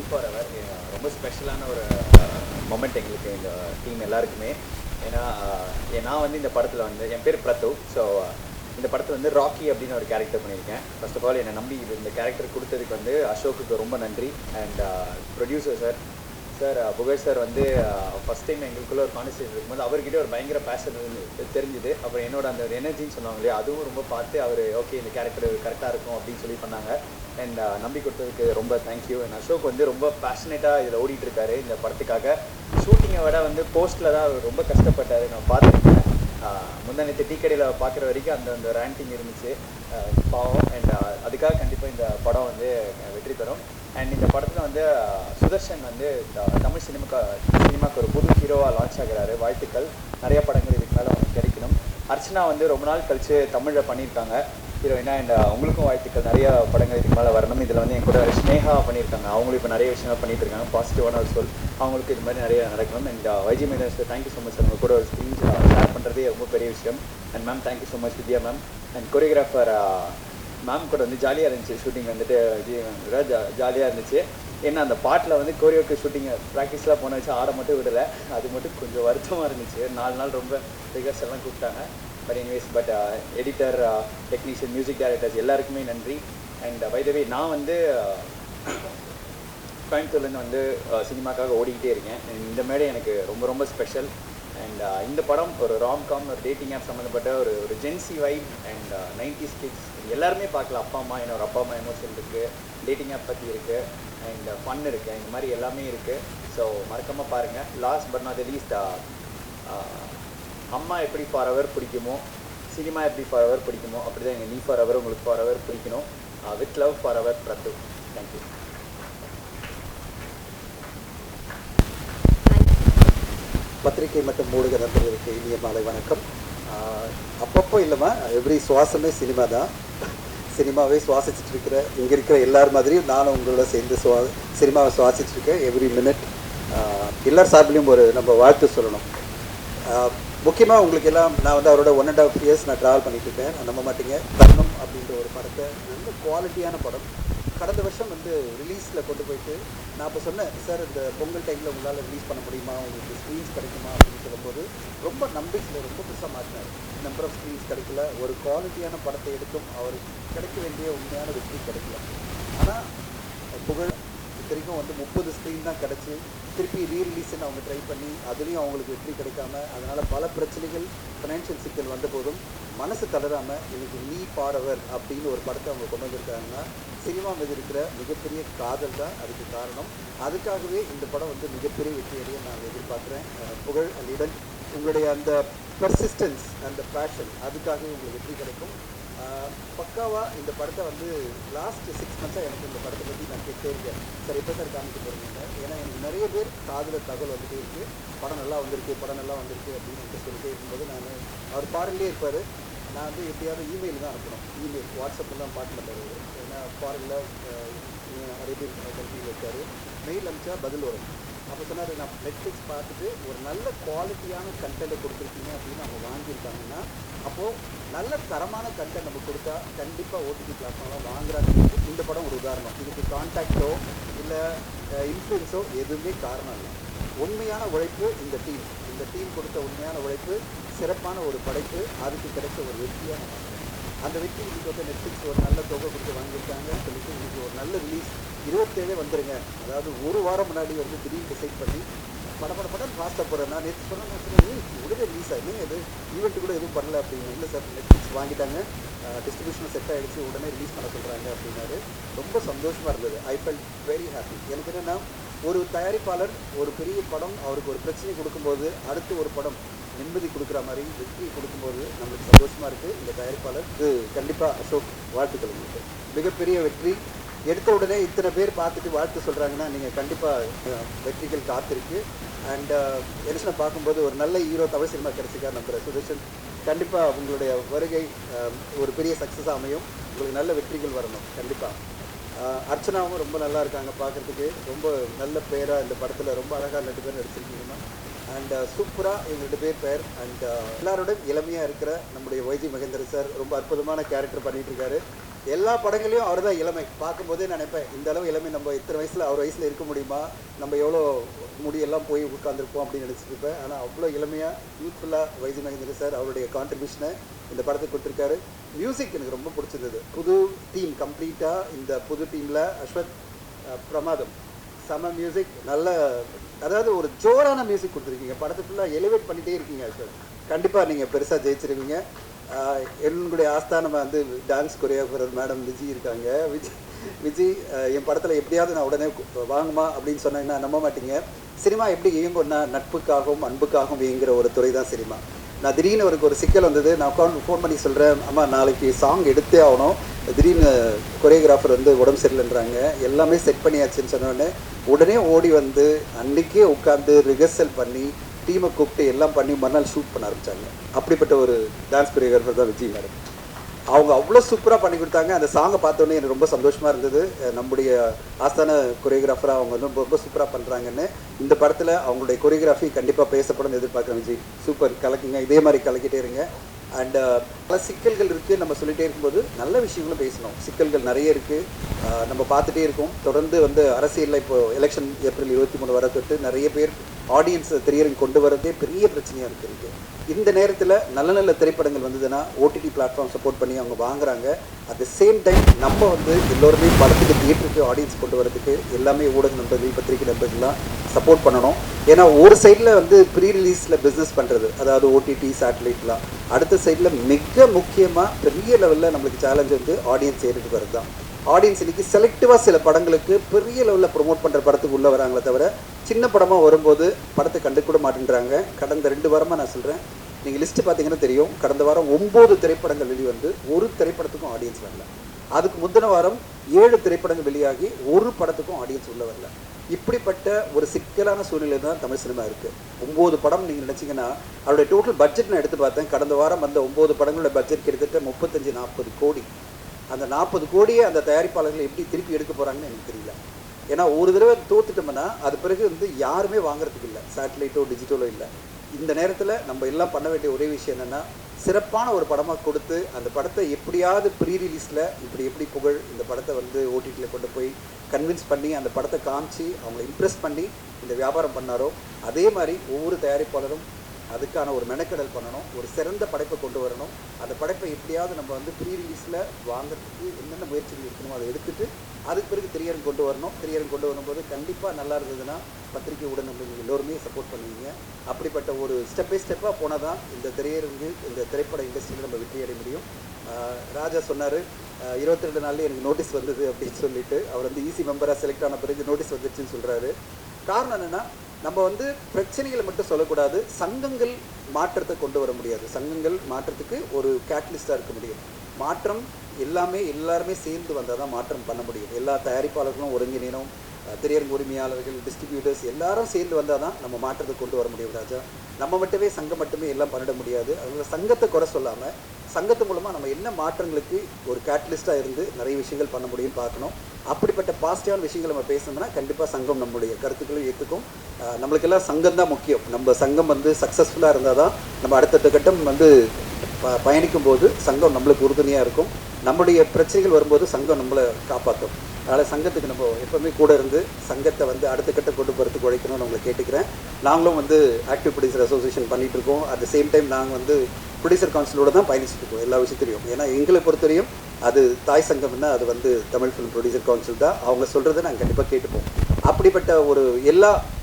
For ever ரொம்ப ஸ்பெஷலான ஒரு மொமெண்ட் எங்களுக்கு இந்த டீம் எல்லாருக்குமே. ஏன்னா நான் வந்து இந்த படத்தில் வந்து என் பேர் பிரத்து. ஸோ இந்த படத்தில் வந்து ராக்கி அப்படின்னு ஒரு கேரக்டர் பண்ணியிருக்கேன். ஃபர்ஸ்ட் ஆஃப் ஆல் என்னை நம்பி இந்த கேரக்டர் கொடுத்ததுக்கு வந்து அசோக்குக்கு ரொம்ப நன்றி. அண்ட் ப்ரொடியூசர் சார் புகழ் சார் வந்து ஃபஸ்ட் டைம் எங்களுக்குள்ள ஒரு கான்வர்சேஷன் இருக்கும்போது அவர்கிட்ட ஒரு பயங்கர பேஷன் தெரிஞ்சுது. அப்புறம் என்னோட அந்த ஒரு எனர்ஜின்னு சொன்னாங்க இல்லையா, அதுவும் ரொம்ப பார்த்து அவர் ஓகே இந்த கேரக்டர் கரெக்டாக இருக்கும் அப்படின்னு சொல்லி பண்ணாங்க. அண்ட் நம்பி கொடுத்ததுக்கு ரொம்ப தேங்க்யூ. அண்ட் அசோக் வந்து ரொம்ப பேஷனேட்டாக இதில் ஓடிட்டு இருக்காரு இந்த படத்துக்காக. ஷூட்டிங்கை விட வந்து போஸ்ட்டில் தான் அவர் ரொம்ப கஷ்டப்பட்டார். நான் பார்த்துருக்கேன். முந்தானத்து டீ கடையில் பார்க்குற வரைக்கும் அந்த ரேண்டிங் இருந்துச்சு பாவம். அண்ட் அதுக்காக கண்டிப்பாக இந்த படம் வந்து வெற்றி பெறும். அண்ட் இந்த படத்தில் வந்து சுதர்ஷன் வந்து தமிழ் சினிமாவுக்கு ஒரு புது ஹீரோவாக லான்ச் ஆகிறாரு. வாழ்த்துக்கள். நிறைய படங்கள் இதுக்கு மேலே அவங்களுக்கு கிடைக்கணும். அர்ச்சனா வந்து ரொம்ப நாள் கழித்து தமிழில் பண்ணியிருக்காங்க ஹீரோயினா. அண்ட் அவங்களுக்கும் வாழ்த்துக்கள். நிறைய படங்கள் இதுக்கு மேலே வரணும். இதில் வந்து என் கூட ஸ்னேகா பண்ணியிருக்காங்க. அவங்களும் இப்போ நிறைய விஷயங்கள் பண்ணிட்டு இருக்காங்க. பாசிட்டிவான ஒரு சொல். அவங்களுக்கு இது மாதிரி நிறைய நடக்கணும். அண்ட் வைஜி மேதன் sir thank you so much sir. உங்கள் கூட ஒரு ஸ்க்ரீன் ஷேர் பண்ணுறதே ரொம்ப பெரிய விஷயம். And ma'am thank you so much Vidya ma'am. And choreographer ma'am கூட வந்து ஜாலியாக இருந்துச்சு. ஷூட்டிங் வந்துட்டு ஜாலியாக இருந்துச்சு. ஏன்னா அந்த பாட்டில் வந்து கோரியோக்கு ஷூட்டிங் ப்ராக்டிஸ்லாம் போன வச்சு ஆட மட்டும் விடலை. அது மட்டும் கொஞ்சம் வருத்தமாக இருந்துச்சு. 4 நாள் ரொம்ப ரிகர்ஸ் எல்லாம் கூப்பிட்டாங்க. But anyways editor, technician, music directors எல்லாருக்குமே நன்றி. அண்ட் பை த வே நான் வந்து கோயம்புத்தூர்லேருந்து வந்து சினிமாக்காக ஓடிக்கிட்டே இருக்கேன். இந்த மேடை எனக்கு ரொம்ப ரொம்ப ஸ்பெஷல். அண்ட் இந்த படம் ஒரு ராம்காம், ஒரு டேட்டிங் ஆப் சம்மந்தப்பட்ட ஒரு gen Z vibe and 90s kids எல்லாருமே பார்க்கலாம். அப்பா அம்மா என்ன ஒரு அப்பா அம்மா எமோஷன் இருக்குது, டேட்டிங் ஆப் பற்றி இருக்குது, அண்ட் ஃபன் இருக்குது, இந்த மாதிரி எல்லாமே இருக்குது. ஸோ மறக்காமல் பாருங்கள். Last but not the least, அம்மா எப்படி ஃபார் எவர் பிடிக்குமோ, சினிமா எப்படி ஃபார் எவர் பிடிக்குமோ, அப்படி தான் எங்கள் நீ ஃபார் எவர் உங்களுக்கு ஃபார் எவர் பிடிக்கணும். With love for ever பிரத்து. Thank you. பத்திரிகை மற்றும் ஊடக நண்பர்களுக்கு இனிய மாலை வணக்கம். அப்பப்போ இல்லைம்மா, எவ்ரி சுவாசமே சினிமா தான். சினிமாவே சுவாசிச்சுட்டு இருக்கிற இங்கே இருக்கிற எல்லார் மாதிரியும் நானும் உங்களோட சேர்ந்து சினிமாவை சுவாசிச்சுருக்கேன். எவ்ரி மினிட் எல்லார் சார்பிலையும் ஒரு நம்ம வாழ்த்து சொல்லணும். முக்கியமாக உங்களுக்கு எல்லாம் நான் வந்து அவரோட 1.5 years நான் ட்ராவல் பண்ணிட்டு இருக்கேன். நம்ப மாட்டீங்க. தருணம் அப்படின்ற ஒரு படத்தை நல்ல குவாலிட்டியான படம் கடந்த வருஷம் வந்து ரிலீஸில் கொண்டு போயிட்டு நான் இப்போ சொன்னேன், சார் இந்த பொங்கல் டைமில் உங்களால் ரிலீஸ் பண்ண முடியுமா, உங்களுக்கு ஸ்க்ரீன்ஸ் கிடைக்குமா அப்படின்னு சொல்லும்போது ரொம்ப நம்பிக்கையில் ரொம்ப பெருசாக மாற்றினார். நம்பர் ஆஃப் ஸ்க்ரீன்ஸ் கிடைக்கல, ஒரு குவாலிட்டியான படத்தை எடுத்தும் அவருக்கு கிடைக்க வேண்டிய உண்மையான வெற்றி கிடைக்கல. ஆனால் புகழ் இத்தனைக்கும் வந்து 30 ஸ்க்ரீன் தான் கிடச்சி திருப்பி ரீரிலீஸ்ன்னு அவங்க ட்ரை பண்ணி அதுலேயும் அவங்களுக்கு வெற்றி கிடைக்காம, அதனால் பல பிரச்சனைகள், ஃபினான்ஷியல் சிக்கல் வந்த போதும் மனசு தளராமல் இன்னைக்கு நீ ஃபார் எவர் அப்படின்னு ஒரு படத்தை அவங்க கொண்டு வந்திருக்காங்கன்னா சினிமா மீது இருக்கிற மிகப்பெரிய காதல் தான் அதுக்கு காரணம். அதுக்காகவே இந்த படம் வந்து மிகப்பெரிய வெற்றியடைய நான் எதிர்பார்க்குறேன். புகழ் அண்ட் ஈடன் உங்களுடைய அந்த பெர்சிஸ்டன்ஸ், அந்த பேஷன், அதுக்காகவே உங்களுக்கு வெற்றி கிடைக்கும். பக்காவாக இந்த படத்தை வந்து லாஸ்ட் 6 months எனக்கு இந்த படத்தை பற்றி நான் கேட்டே இருக்கேன். சார் எப்போ சார் காமிக்க போகிறீங்க? ஏன்னா எனக்கு நிறைய பேர் காதில் தகவல் வந்துகிட்டே இருக்குது, படம் நல்லா வந்திருக்கு அப்படின்னு எனக்கு சொல்லிட்டே இருக்கும்போது நான் அவர் ஃபாரின்லேயே இருப்பார். நான் வந்து எப்படியாவது இமெயில் தான் அனுப்பணும். இமெயில், வாட்ஸ்அப்பில் தான் பார்க்க மாட்டார். ஏன்னா ஃபாரினில் அரேபியன் கண்ட்ரியில் இருக்கார். மெயில் அனுப்பிச்சா பதில் வரும். அப்போ சொன்னார், நான் நெட்ஃப்ளிக்ஸ் பார்த்துட்டு ஒரு நல்ல குவாலிட்டியான கண்டென்ட்டை கொடுத்துருக்கீங்க அப்படின்னு அவங்க வாங்கியிருக்காங்கன்னா அப்போது நல்ல தரமான கண்டென்ட் நம்ம கொடுத்தா கண்டிப்பாக ஓடிடி பிளாட்ஃபார்ம்லாம் வாங்குறாங்க. இந்த படம் ஒரு உதாரணம். இதுக்கு கான்டாக்டோ இல்லை இன்ஃப்ளூயன்ஸோ எதுவுமே காரணம் இல்லை. உண்மையான உழைப்பு இந்த டீம் கொடுத்த உண்மையான உழைப்பு, சிறப்பான ஒரு படைப்பு, அதுக்கு கிடைச்ச ஒரு வெற்றியாக நான் பார்க்குறேன். அந்த வெற்றி இன்றைக்கி வந்து நெட்ஃப்ளிக்ஸ் ஒரு நல்ல தொகை கொடுத்து வாங்கியிருக்காங்கன்னு சொல்லிட்டு இன்றைக்கி ஒரு நல்ல ரிலீஸ் 27 வந்துடுங்க. அதாவது ஒரு வாரம் முன்னாடி வந்து திடீர்னு டிசைட் பண்ணி படம் ஃபாஸ்ட்டாக போகிறேன். நான் நேற்று சொன்னேன் உடனே ரிலீஸ் ஆகிடுங்க, எது ஈவெண்ட்டு கூட எதுவும் பண்ணல அப்படின்னு. இல்லை சார், நெட்ஃப்ளிக்ஸ் வாங்கிட்டாங்க, டிஸ்ட்ரிபியூஷன் செட் ஆகிடுச்சு, உடனே ரிலீஸ் பண்ண சொல்கிறாங்க அப்படின்னாரு. ரொம்ப சந்தோஷமாக இருந்தது. I felt very happy. எனக்கு என்னென்னா, ஒரு தயாரிப்பாளர் ஒரு பெரிய படம் அவருக்கு ஒரு பிரச்சனை கொடுக்கும்போது அடுத்து ஒரு படம் நிம்மதி கொடுக்குற மாதிரி வெற்றி கொடுக்கும்போது நம்மளுக்கு சந்தோஷமாக இருக்குது. இந்த தயாரிப்பாளருக்கு கண்டிப்பாக அசோக் வாழ்த்துக்கள். உங்களுக்கு மிகப்பெரிய வெற்றி. எடுத்த உடனே இத்தனை பேர் பார்த்துட்டு வாழ்த்து சொல்கிறாங்கன்னா நீங்கள் கண்டிப்பாக வெற்றிகள் காத்திருக்கு. அண்ட் எலிசனை பார்க்கும்போது ஒரு நல்ல ஹீரோ தமிழ் சினிமா கிடச்சிக்கார் நம்புகிறேன். சுதர்ஷன், கண்டிப்பாக உங்களுடைய வருகை ஒரு பெரிய சக்ஸஸாக அமையும். உங்களுக்கு நல்ல வெற்றிகள் வரணும் கண்டிப்பாக. அர்ச்சனாவும் ரொம்ப நல்லா இருக்காங்க பார்க்குறதுக்கு. ரொம்ப நல்ல பேராக இந்த படத்தில் ரொம்ப அழகாக 2 பேர் நடிச்சிருக்கீங்கன்னா. அண்ட் சூப்பராக எங்கள் 2 பேர் பேர். அண்ட் எல்லாரோட இளமையாக இருக்கிற நம்முடைய வைஜி மகேந்திரன் சார் ரொம்ப அற்புதமான கேரக்டர் பண்ணிகிட்ருக்காரு. எல்லா படங்களையும் அவர் தான் இளமை. பார்க்கும்போதே நினைப்பேன், இந்த அளவு இளமை நம்ம இத்தனை வயசில் அவர் வயசில் இருக்க முடியுமா, நம்ம எவ்வளோ முடியெல்லாம் போய் உட்காந்துருப்போம் அப்படின்னு நினச்சிட்டு இருப்பேன். ஆனால் அவ்வளோ இளமையாக யூத்ஃபுல்லாக வைஜி மகேந்திரன் சார் அவருடைய கான்ட்ரிபியூஷனை இந்த படத்துக்கு கொடுத்துருக்காரு. மியூசிக் எனக்கு ரொம்ப பிடிச்சிருந்தது. புது டீம் கம்ப்ளீட்டாக, இந்த புது டீமில் அஸ்வத் பிரமாதம் செம மியூசிக், நல்ல அதாவது ஒரு ஜோரான மியூசிக் கொடுத்துருக்கீங்க. படத்தை ஃபுல்லாக எலிவேட் பண்ணிகிட்டே இருக்கீங்க அஸ்வத். கண்டிப்பாக நீங்கள் பெருசாக ஜெயிச்சிருவீங்க. என்னுடைய ஆஸ்தானம் வந்து டான்ஸ் கொரியோகிராஃபர் மேடம் விஜி இருக்காங்க. விஜி என் படத்தில் எப்படியாவது நான் உடனே வாங்குமா அப்படின்னு சொன்னீங்கன்னா நம்ப மாட்டீங்க. சினிமா எப்படி இயங்கும்னா நட்புக்காகவும் அன்புக்காகவும் இயங்குகிற ஒரு துறை தான் சினிமா. நான் திடீர்னு ஒரு சிக்கல் வந்தது. நான் ஃபோன் பண்ணி சொல்கிறேன், அம்மா நாளைக்கு சாங் எடுத்தே ஆகணும், திடீர்னு கொரியோகிராஃபர் வந்து உடம்பு சரியில்லைன்றாங்க, எல்லாமே செட் பண்ணியாச்சுன்னு சொன்னோடனே உடனே ஓடி வந்து அன்றைக்கே உட்காந்து ரிஹர்சல் பண்ணி டீமை கூப்பிட்டு எல்லாம் பண்ணி மறுநாள் ஷூட் பண்ண ஆரம்பித்தாங்க. அப்படிப்பட்ட ஒரு டான்ஸ் கொரியோகிராஃபர் தான் விஜய் மேடம். அவங்க அவ்வளோ சூப்பராக பண்ணி கொடுத்தாங்க. அந்த சாங்கை பார்த்தோன்னே எனக்கு ரொம்ப சந்தோஷமாக இருந்தது. நம்முடைய ஆஸ்தான கொரியோகிராஃபராக அவங்க வந்து ரொம்ப சூப்பராக பண்ணுறாங்கன்னு. இந்த படத்தில் அவங்களுடைய கொரியோகிராஃபி கண்டிப்பாக பேசப்படும் எதிர்பார்க்குறேன். விஜய் சூப்பர், கலக்குங்க, இதே மாதிரி கலக்கிட்டே இருங்க. அண்ட் பல சிக்கல்கள் இருக்குது, நம்ம சொல்லிகிட்டே இருக்கும்போது நல்ல விஷயங்களும் பேசணும். சிக்கல்கள் நிறைய இருக்குது, நம்ம பார்த்துட்டே இருக்கோம். தொடர்ந்து வந்து அரசியலில் இப்போது எலெக்ஷன் ஏப்ரல் 23 வர தொட்டு நிறைய பேர் ஆடியன்ஸை திரையரங்கு கொண்டு வரதே பெரிய பிரச்சனையாக இருக்குது. இந்த நேரத்தில் நல்ல நல்ல திரைப்படங்கள் வந்ததுன்னா ஓடிடி பிளாட்ஃபார்ம் சப்போர்ட் பண்ணி அவங்க வாங்குறாங்க. அட் த சேம் டைம் நம்ம வந்து எல்லோருமே படத்துக்கு தியேட்டருக்கு ஆடியன்ஸ் கொண்டு வரதுக்கு எல்லாமே ஊடக நண்பர்கள் பத்திரிகை நண்பர்கள்லாம் சப்போர்ட் பண்ணணும். ஏன்னா ஒரு சைடில் வந்து ப்ரீ ரிலீஸில் பிஸ்னஸ் பண்ணுறது, அதாவது ஓடிடி சேட்டலைட்லாம், அடுத்த சைடில் மிக முக்கியமாக பெரிய லெவலில் நம்மளுக்கு சேலஞ்ச் வந்து ஆடியன்ஸ் ஏறிட்டு வருது தான். ஆடியன்ஸ் இன்றைக்கி செலக்டிவாக சில படங்களுக்கு பெரிய லெவலில் ப்ரொமோட் பண்ணுற படத்துக்கு உள்ளே வராங்களே தவிர சின்ன படமாக வரும்போது படத்தை கண்டுக்கூட மாட்டேன்றாங்க. கடந்த 2 வாரமாக நான் சொல்கிறேன், நீங்கள் லிஸ்ட்டு பார்த்தீங்கன்னா தெரியும், கடந்த வாரம் 9 திரைப்படங்கள் வெளிவந்து ஒரு திரைப்படத்துக்கும் ஆடியன்ஸ் வரல. அதுக்கு முந்தின வாரம் 7 திரைப்படங்கள் வெளியாகி ஒரு படத்துக்கும் ஆடியன்ஸ் உள்ளே வரல. இப்படிப்பட்ட ஒரு சிக்கலான சூழ்நிலை தான் தமிழ் சினிமா இருக்குது. 9 படம் நீங்கள் நினச்சிங்கன்னா அவருடைய டோட்டல் பட்ஜெட் நான் எடுத்து பார்த்தேன். கடந்த வாரம் வந்த 9 படங்களோட பட்ஜெட் கிட்டத்தட்ட 35-40 கோடி. அந்த 40 கோடியை அந்த தயாரிப்பாளர்கள் எப்படி திருப்பி எடுக்க போகிறாங்கன்னு எனக்கு தெரியல. ஏன்னா ஒரு தடவை தோத்துட்டோம்னா அது பிறகு வந்து யாருமே வாங்குறதுக்கு இல்லை, சேட்டலைட்டோ டிஜிட்டலோ இல்லை. இந்த நேரத்தில் நம்ம எல்லாம் பண்ண வேண்டிய ஒரே விஷயம் என்னென்னா, சிறப்பான ஒரு படமாக கொடுத்து அந்த படத்தை எப்படியாவது ப்ரீ ரிலீஸில் எப்படி புகழ் இந்த படத்தை வந்து ஓடிடியில் கொண்டு போய் கன்வின்ஸ் பண்ணி அந்த படத்தை காமிச்சு அவங்கள இம்ப்ரெஸ் பண்ணி இந்த வியாபாரம் பண்ணாரோ அதே மாதிரி ஒவ்வொரு தயாரிப்பாளரும் அதுக்கான ஒரு மெனக்கடல் பண்ணணும். ஒரு சிறந்த படைப்பை கொண்டு வரணும். அந்த படைப்பை எப்படியாவது நம்ம வந்து ப்ரீ ரிலீஸில் வாங்கிறதுக்கு என்னென்ன முயற்சிகள் இருக்கணுமோ அதை எடுத்துகிட்டு அதுக்கு பிறகு திரையரங்கு கொண்டு வரணும். திரையரங்கு கொண்டு வரும்போது கண்டிப்பாக நல்லா இருந்ததுன்னா பத்திரிகை உடனடியாக எல்லோருமே சப்போர்ட் பண்ணுவீங்க. அப்படிப்பட்ட ஒரு ஸ்டெப் பை ஸ்டெப்பாக போனால் தான் இந்த திரையரங்கு இந்த திரைப்பட இண்டஸ்ட்ரியில் நம்ம வெற்றி அடைய முடியும். ராஜா சொன்னார் 22 நாள்லேயே எனக்கு நோட்டீஸ் வந்தது அப்படின்னு சொல்லிட்டு, அவர் வந்து ஈசி மெம்பராக செலக்ட் ஆன பிறகு நோட்டீஸ் வந்துச்சுன்னு சொல்கிறாரு. காரணம் என்னென்னா, நம்ம வந்து பிரச்சனைகளை மட்டும் சொல்லக்கூடாது, சங்கங்கள் மாற்றத்தை கொண்டு வர முடியாது. சங்கங்கள் மாற்றத்துக்கு ஒரு கேட்டலிஸ்டாக இருக்க முடியும். மாற்றம் எல்லாருமே சேர்ந்து வந்தால் தான் மாற்றம் பண்ண முடியும். எல்லா தயாரிப்பாளர்களும் ஒருங்கிணைனும், திரையரங்கு உரிமையாளர்கள், டிஸ்ட்ரிபியூட்டர்ஸ் எல்லாரும் சேர்ந்து வந்தால் தான் நம்ம மாற்றத்தை கொண்டு வர முடியும். ராஜா, நம்ம மட்டுமே சங்கம் மட்டுமே எல்லாம் பண்ணிட முடியாது. அதனால் சங்கத்தை குறை சொல்லாமல் சங்கத்து மூலமாக நம்ம என்ன மாற்றங்களுக்கு ஒரு கேட்டலிஸ்ட்டாக இருந்து நிறைய விஷயங்கள் பண்ண முடியும்னு பார்க்கணும். அப்படிப்பட்ட பாசிட்டிவான விஷயங்கள் நம்ம பேசணும்னா கண்டிப்பாக சங்கம் நம்மளுடைய கருத்துக்களும் ஏற்றுக்கும். நம்மளுக்கெல்லாம் சங்கம் தான் முக்கியம். நம்ம சங்கம் வந்து சக்ஸஸ்ஃபுல்லாக இருந்தால் தான் நம்ம அடுத்தடுத்த கட்டம் வந்து பயணிக்கும் போது சங்கம் நம்மளுக்கு உறுதுணையாக இருக்கும். நம்முடைய பிரச்சனைகள் வரும்போது சங்கம் நம்மளை காப்பாற்றும். அதனால் சங்கத்துக்கு நம்ம எப்போவுமே கூட இருந்து சங்கத்தை வந்து அடுத்த கட்டம் கொண்டு போகிறதுக்கு உழைக்கணும்னு உங்களை கேட்டுக்கிறேன். நாங்களும் வந்து ஆக்டிவ் ப்ரொடியூசர் அசோசியேஷன் பண்ணிகிட்டு இருக்கோம். அட் த சேம் டைம் நாங்கள் வந்து ப்ரொடியூசர் கவுன்சிலோடு தான் பயணிச்சுட்டு இருக்கோம் எல்லா விஷயத்துலையும். ஏன்னா எங்களை பொறுத்தவரையும் அது தாய் சங்கம்னா அது வந்து தமிழ் ஃபிலிம் ப்ரொடியூசர் கவுன்சில் தான். அவங்க சொல்கிறத நாங்கள் கண்டிப்பாக கேட்டுப்போம். அப்படிப்பட்ட ஒரு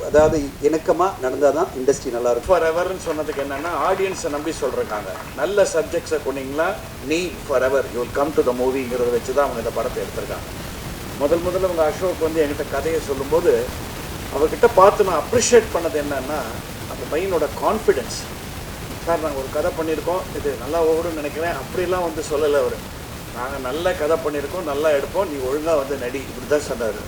அதாவது இணக்கமாக நடந்தால் தான் இண்டஸ்ட்ரி நல்லாயிருக்கும். ஃபார் எவர்னு சொன்னதுக்கு என்னென்னா, ஆடியன்ஸை நம்பி சொல்கிறாங்க, நல்ல சப்ஜெக்ட்ஸை கொண்டீங்களா நீ forever you will come to the மூவிங்கிறத வச்சு தான் அவங்க இந்த படத்தை எடுத்திருக்காங்க. முதல்ல அவங்க அசோக் வந்து என்கிட்ட கதையை சொல்லும்போது அவர்கிட்ட பார்த்து நான் அப்ரிஷியேட் பண்ணது என்னன்னா, அந்த பையனோட கான்ஃபிடென்ஸ். சார் நாங்கள் ஒரு கதை பண்ணியிருக்கோம், இது நல்லா ஓடுன்னு நினைக்கிறேன், அப்படிலாம் வந்து சொல்லலை அவர். நாங்கள் நல்ல கதை பண்ணியிருக்கோம், நல்லா எடுப்போம், நீ ஒழுங்காக வந்து நடி, இப்படி தான் சொன்னார்.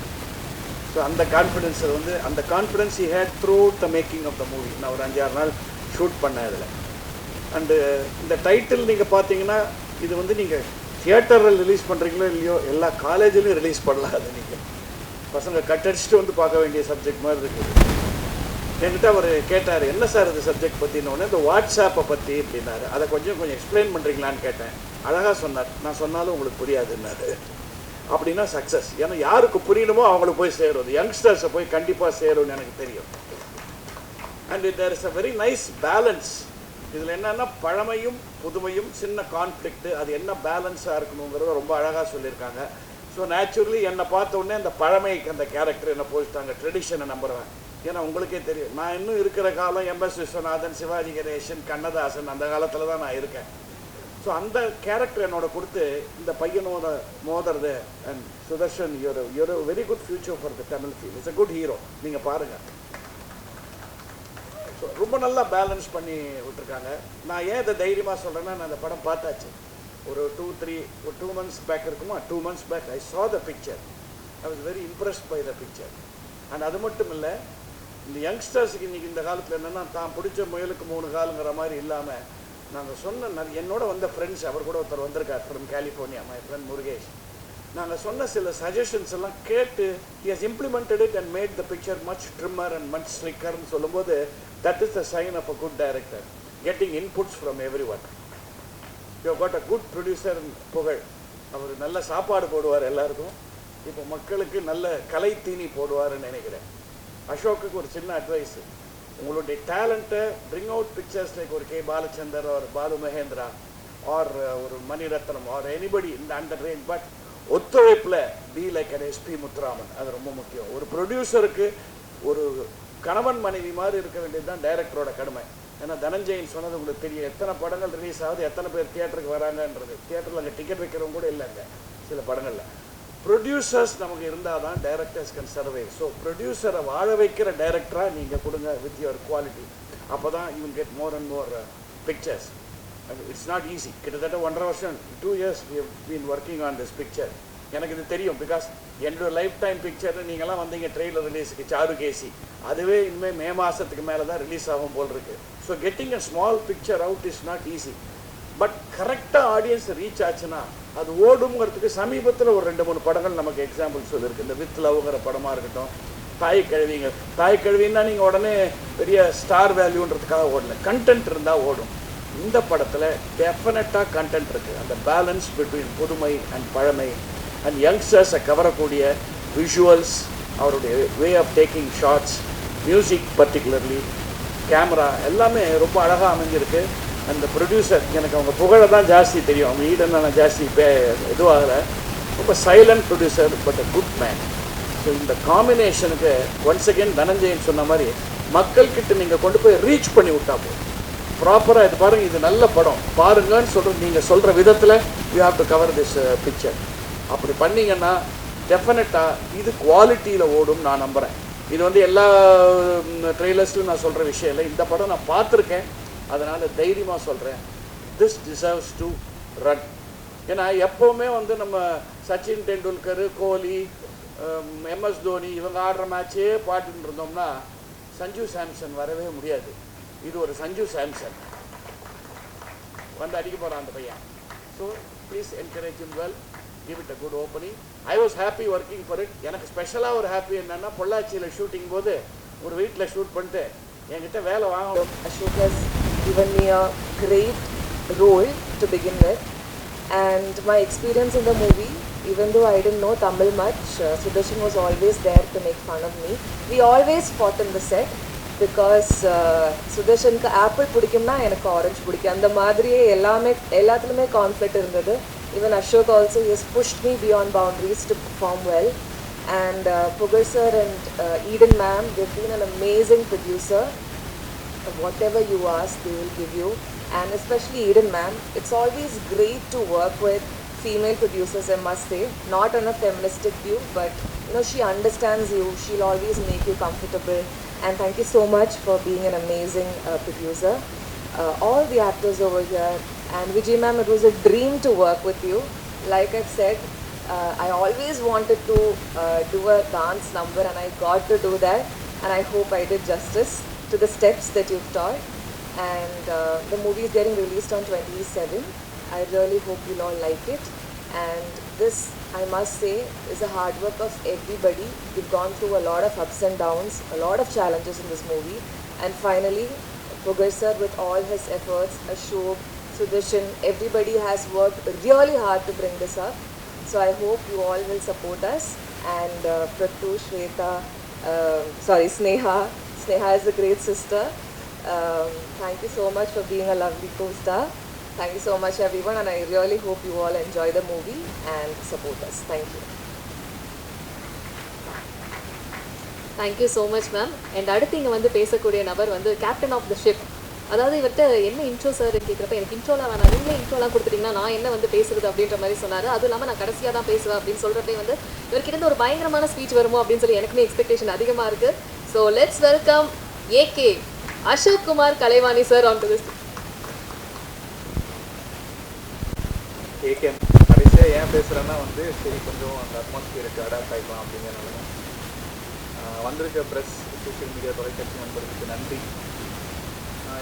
ஸோ அந்த கான்ஃபிடென்ஸை வந்து அந்த confidence he had through the making of the movie. நான் ஒரு 5-6 நாள் ஷூட் பண்ணேன் அதில். அண்டு இந்த டைட்டில் நீங்கள் பார்த்தீங்கன்னா, இது வந்து நீங்கள் தியேட்டரில் ரிலீஸ் பண்ணுறீங்களோ இல்லையோ எல்லா காலேஜ்லேயும் ரிலீஸ் பண்ணலாம். அது நீங்கள் பசங்க கட்டடிச்சுட்டு வந்து பார்க்க வேண்டிய சப்ஜெக்ட் மாதிரி இருக்குது. என்கிட்ட அவர் கேட்டார், என்ன சார் இது சப்ஜெக்ட் பற்றினோடனே இந்த வாட்ஸ்ஆப்பை பற்றி அப்படின்னாரு. அதை கொஞ்சம் எக்ஸ்பிளைன் பண்ணுறீங்களான்னு கேட்டேன். அழகாக சொன்னார். நான் சொன்னாலும் உங்களுக்கு புரியாதுன்னாரு. அப்படின்னா சக்ஸஸ். ஏன்னா யாருக்கு புரியணுமோ அவங்களுக்கு போய் சேரும், யங்ஸ்டர்ஸை போய் கண்டிப்பாக சேரும்னு எனக்கு தெரியும். And there is a very nice balance. இதில் என்னென்னா பழமையும் புதுமையும் சின்ன கான்ஃப்ளிக்ட்டு, அது என்ன பேலன்ஸாக இருக்கணுங்கிறத ரொம்ப அழகாக சொல்லியிருக்காங்க. ஸோ நேச்சுரலி என்னை பார்த்த உடனே அந்த பழமைக்கு அந்த கேரக்டர் என்ன போயிட்டாங்க, ட்ரெடிஷனை நம்புகிறேன். ஏன்னா உங்களுக்கே தெரியும், நான் இன்னும் இருக்கிற காலம் எம்எஸ் விஸ்வநாதன், சிவாஜி கணேசன், கண்ணதாசன், அந்த காலத்தில் தான் நான் இருக்கேன். ஸோ அந்த கேரக்டர் என்னோட கொடுத்து இந்த பையனோட மோதுறது. And Sudarshan, you're very good future for the Tamil field. It's a good hero. நீங்கள் பாருங்கள். ஸோ ரொம்ப நல்லா பேலன்ஸ் பண்ணி விட்டுருக்காங்க. நான் ஏன் இதை தைரியமாக சொல்கிறேன்னா, நான் அந்த படம் பார்த்தாச்சு. ஒரு 2 months பேக் இருக்குமா, 2 months back I saw the picture. I was very impressed by the picture. And அது மட்டும் இல்லை, இந்த யங்ஸ்டர்ஸுக்கு இன்றைக்கி இந்த காலத்தில் என்னென்னா, தான் பிடிச்ச முயலுக்கு 3 காலுங்கிற மாதிரி இல்லாமல், நாங்கள் சொன்ன என்னோட வந்த ஃப்ரெண்ட்ஸ், அவர் கூட ஒருத்தர் வந்திருக்கார் from California, my friend Murugesh. நாங்கள் சொன்ன சில சஜஷன்ஸ் எல்லாம் கேட்டு he has implemented it and made the picture much trimmer and much slicker ன்னு சொல்லும்போது, that is the sign of a good director, getting inputs from everyone. You have got a good producer புகழ். அவர் நல்ல சாப்பாடு போடுவார் எல்லாருக்கும். இப்போ மக்களுக்கு நல்ல கலை தீனி போடுவார்னு நினைக்கிறேன். அசோக்குக்கு ஒரு சின்ன அட்வைஸு, உங்களுடைய டேலண்ட்டை bring out pictures like ஒரு K Balachander or Balu Mahendra or ஒரு Maniratnam or anybody in the range, but ஒத்துழைப்பில் be like an SP Muthuraman. அது ரொம்ப முக்கியம். ஒரு ப்ரொடியூசருக்கு ஒரு கணவன் மனைவி மாதிரி இருக்க வேண்டியது தான் டைரக்டரோட கடமை. ஏன்னா தனஞ்சயன் சொன்னது உங்களுக்கு தெரியும், எத்தனை படங்கள் ரிலீஸ் ஆகுது, எத்தனை பேர் தியேட்டருக்கு வராங்கன்றது. தியேட்டரில் அங்கே டிக்கெட் வைக்கிறவங்க கூட இல்லைங்க சில படங்களில். ப்ரொடியூசர்ஸ் நமக்கு இருந்தால் தான் டைரக்டர்ஸ் கேன் சர்வே. ஸோ ப்ரொடியூசரை வாழ வைக்கிற டைரக்டராக நீங்கள் கொடுங்க வித் யுவர் குவாலிட்டி. அப்போ தான் you will get more and more pictures. It's not easy. கிட்டத்தட்ட 1.5 வருஷம் 2 years we have been working on this picture. எனக்கு இது தெரியும், பிகாஸ் என்னோட லைஃப் டைம் பிக்சர் நீங்கள்லாம் வந்தீங்க ட்ரெய்லர் ரிலீஸுக்கு சாரு கேசி, அதுவே இனிமேல் மே மாதத்துக்கு மேலே தான் ரிலீஸ் ஆகும் போல் இருக்குது. So getting a small picture out is not easy. But கரெக்டாக ஆடியன்ஸ் ரீச் ஆச்சுன்னா அது ஓடுங்கிறதுக்கு சமீபத்தில் ஒரு 2-3 படங்கள் நமக்கு எக்ஸாம்பிள் சொல்லியிருக்கு. இந்த வித் லவ்ங்கிற படமாக இருக்கட்டும், தாய் கழுவின்னா நீங்கள் உடனே பெரிய ஸ்டார் வேல்யூன்றதுக்காக ஓடல, கண்டென்ட் இருந்தால் ஓடும். இந்த படத்தில் டெஃபினட்டாக கண்டென்ட் இருக்குது. அந்த பேலன்ஸ் பிட்வீன் புதுமை அண்ட் பழமை அண்ட் யங்ஸ்டர்ஸை கவரக்கூடிய விஷுவல்ஸ், அவருடைய way of taking shots, music particularly, camera எல்லாமே ரொம்ப அழகாக அமைஞ்சிருக்கு. அந்த ப்ரொடியூசர், எனக்கு அவங்க புகழை தான் ஜாஸ்தி தெரியும், அவங்க ஈடன் நான் ஜாஸ்தி இதுவாகலை. ரொம்ப silent producer but a good man. So இந்த காம்பினேஷனுக்கு ஒன்ஸ் அகெயின் தனஞ்சயன் சொன்ன மாதிரி மக்கள்கிட்ட நீங்கள் கொண்டு போய் ரீச் பண்ணி விட்டா போதும். ப்ராப்பராக இது பாருங்கள், இது நல்ல படம் பாருங்கன்னு சொல்கிறது, நீங்கள் சொல்கிற விதத்தில் you have to cover this picture. அப்படி பண்ணிங்கன்னா டெஃபினட்டாக இது குவாலிட்டியில் ஓடும் நான் நம்புகிறேன். இது வந்து எல்லா ட்ரெய்லர்ஸ்லையும் நான் சொல்கிற விஷயம் இல்லை, இந்த படம் நான் பார்த்துருக்கேன், அதனால் தைரியமாக சொல்கிறேன், திஸ் டிசர்வ்ஸ் டு ரன். ஏன்னா எப்போவுமே வந்து நம்ம சச்சின் டெண்டுல்கர், கோலி, எம்எஸ் தோனி இவங்க ஆடுற மேட்சே பாட்டுன்னு இருந்தோம்னா சஞ்சு சாம்சன் வரவே முடியாது. இது ஒரு சஞ்சு சாம்சன் வந்து அடிக்க போகிறான் அந்த பையன். So please encourage him well, give it a good opening. I was happy working for it. எனக்கு ஸ்பெஷலாக ஒரு ஹாப்பி என்னென்னா, பொள்ளாச்சியில் ஷூட்டிங் போது ஒரு வீட்டில் ஷூட் பண்ணிட்டு என்கிட்ட வேலை வாங்க. Ashok has given me a great role to begin with, and my experience in the movie, even though I didn't know Tamil much, Sudarshan was always there to make fun of me. We always fought in the set because சுதர்ஷனுக்கு apple பிடிக்கும்னா எனக்கு orange பிடிக்கும், அந்த மாதிரியே எல்லாத்துலேயுமே conflict இருந்தது. Even Ashok also, he has pushed me beyond boundaries to perform well. And Pugal sir and Eden ma'am, they've been an amazing producer. Whatever you ask, they will give you. And especially Eden ma'am, it's always great to work with female producers, I must say. Not on a feministic view, but you know, she understands you. She'll always make you comfortable. And thank you so much for being an amazing producer. All the actors over here, and Vijay ma'am, it was a dream to work with you. Like I've said, I always wanted to do a dance number, and I got to do that, and I hope I did justice to the steps that you've taught. And the movie is getting released on 27. I really hope you'll all like it. And this, I must say, is a hard work of everybody. We've gone through a lot of ups and downs, a lot of challenges in this movie, and finally Pugal sir, with all his efforts, Ashok, Sudarshan, everybody has worked really hard to bring this up. So I hope you all will support us. And Prattu, Shweta, Sneha. Sneha is a great sister. Thank you so much for being a lovely co-star. Thank you so much everyone, and I really hope you all enjoy the movie and support us. Thank you. Thank you so much ma'am. And அடுத்து இங்கே வந்து பேசக்கூடிய நபர் வந்து captain of the ship. அதாவது இவர்கிட்ட என்ன intro sir கேட்குறப்ப எனக்கு இன்ட்ரோலாம் வேணாம், நீங்களே இன்ட்ரோலாம் கொடுத்துட்டிங்கன்னா நான் என்ன வந்து பேசுறது அப்படின்ற மாதிரி சொன்னார். அதுவும் இல்லாமல் நான் கடைசியாக தான் பேசுவேன் அப்படின்னு சொல்கிறப்பே வந்து இவர்கிட்ட ஒரு பயங்கரமான ஸ்பீச் வருமோ அப்படின்னு சொல்லி எனக்குமே எக்ஸ்பெக்டேஷன் அதிகமாக இருக்குது. So let's welcome AK Ashok Kumar Kalaivani sir on to this. AK கடைசியாக ஏன் பேசுகிறேன்னா வந்து சரி கொஞ்சம் அந்த அட்மாஸ்பியருக்கு அடாப்ட் ஆகிக்கலாம் அப்படிங்கிறனால வந்திருக்க ப்ரெஸ், சோஷியல் மீடியா, தொலைக்காட்சி நண்பர்களுக்கு நன்றி.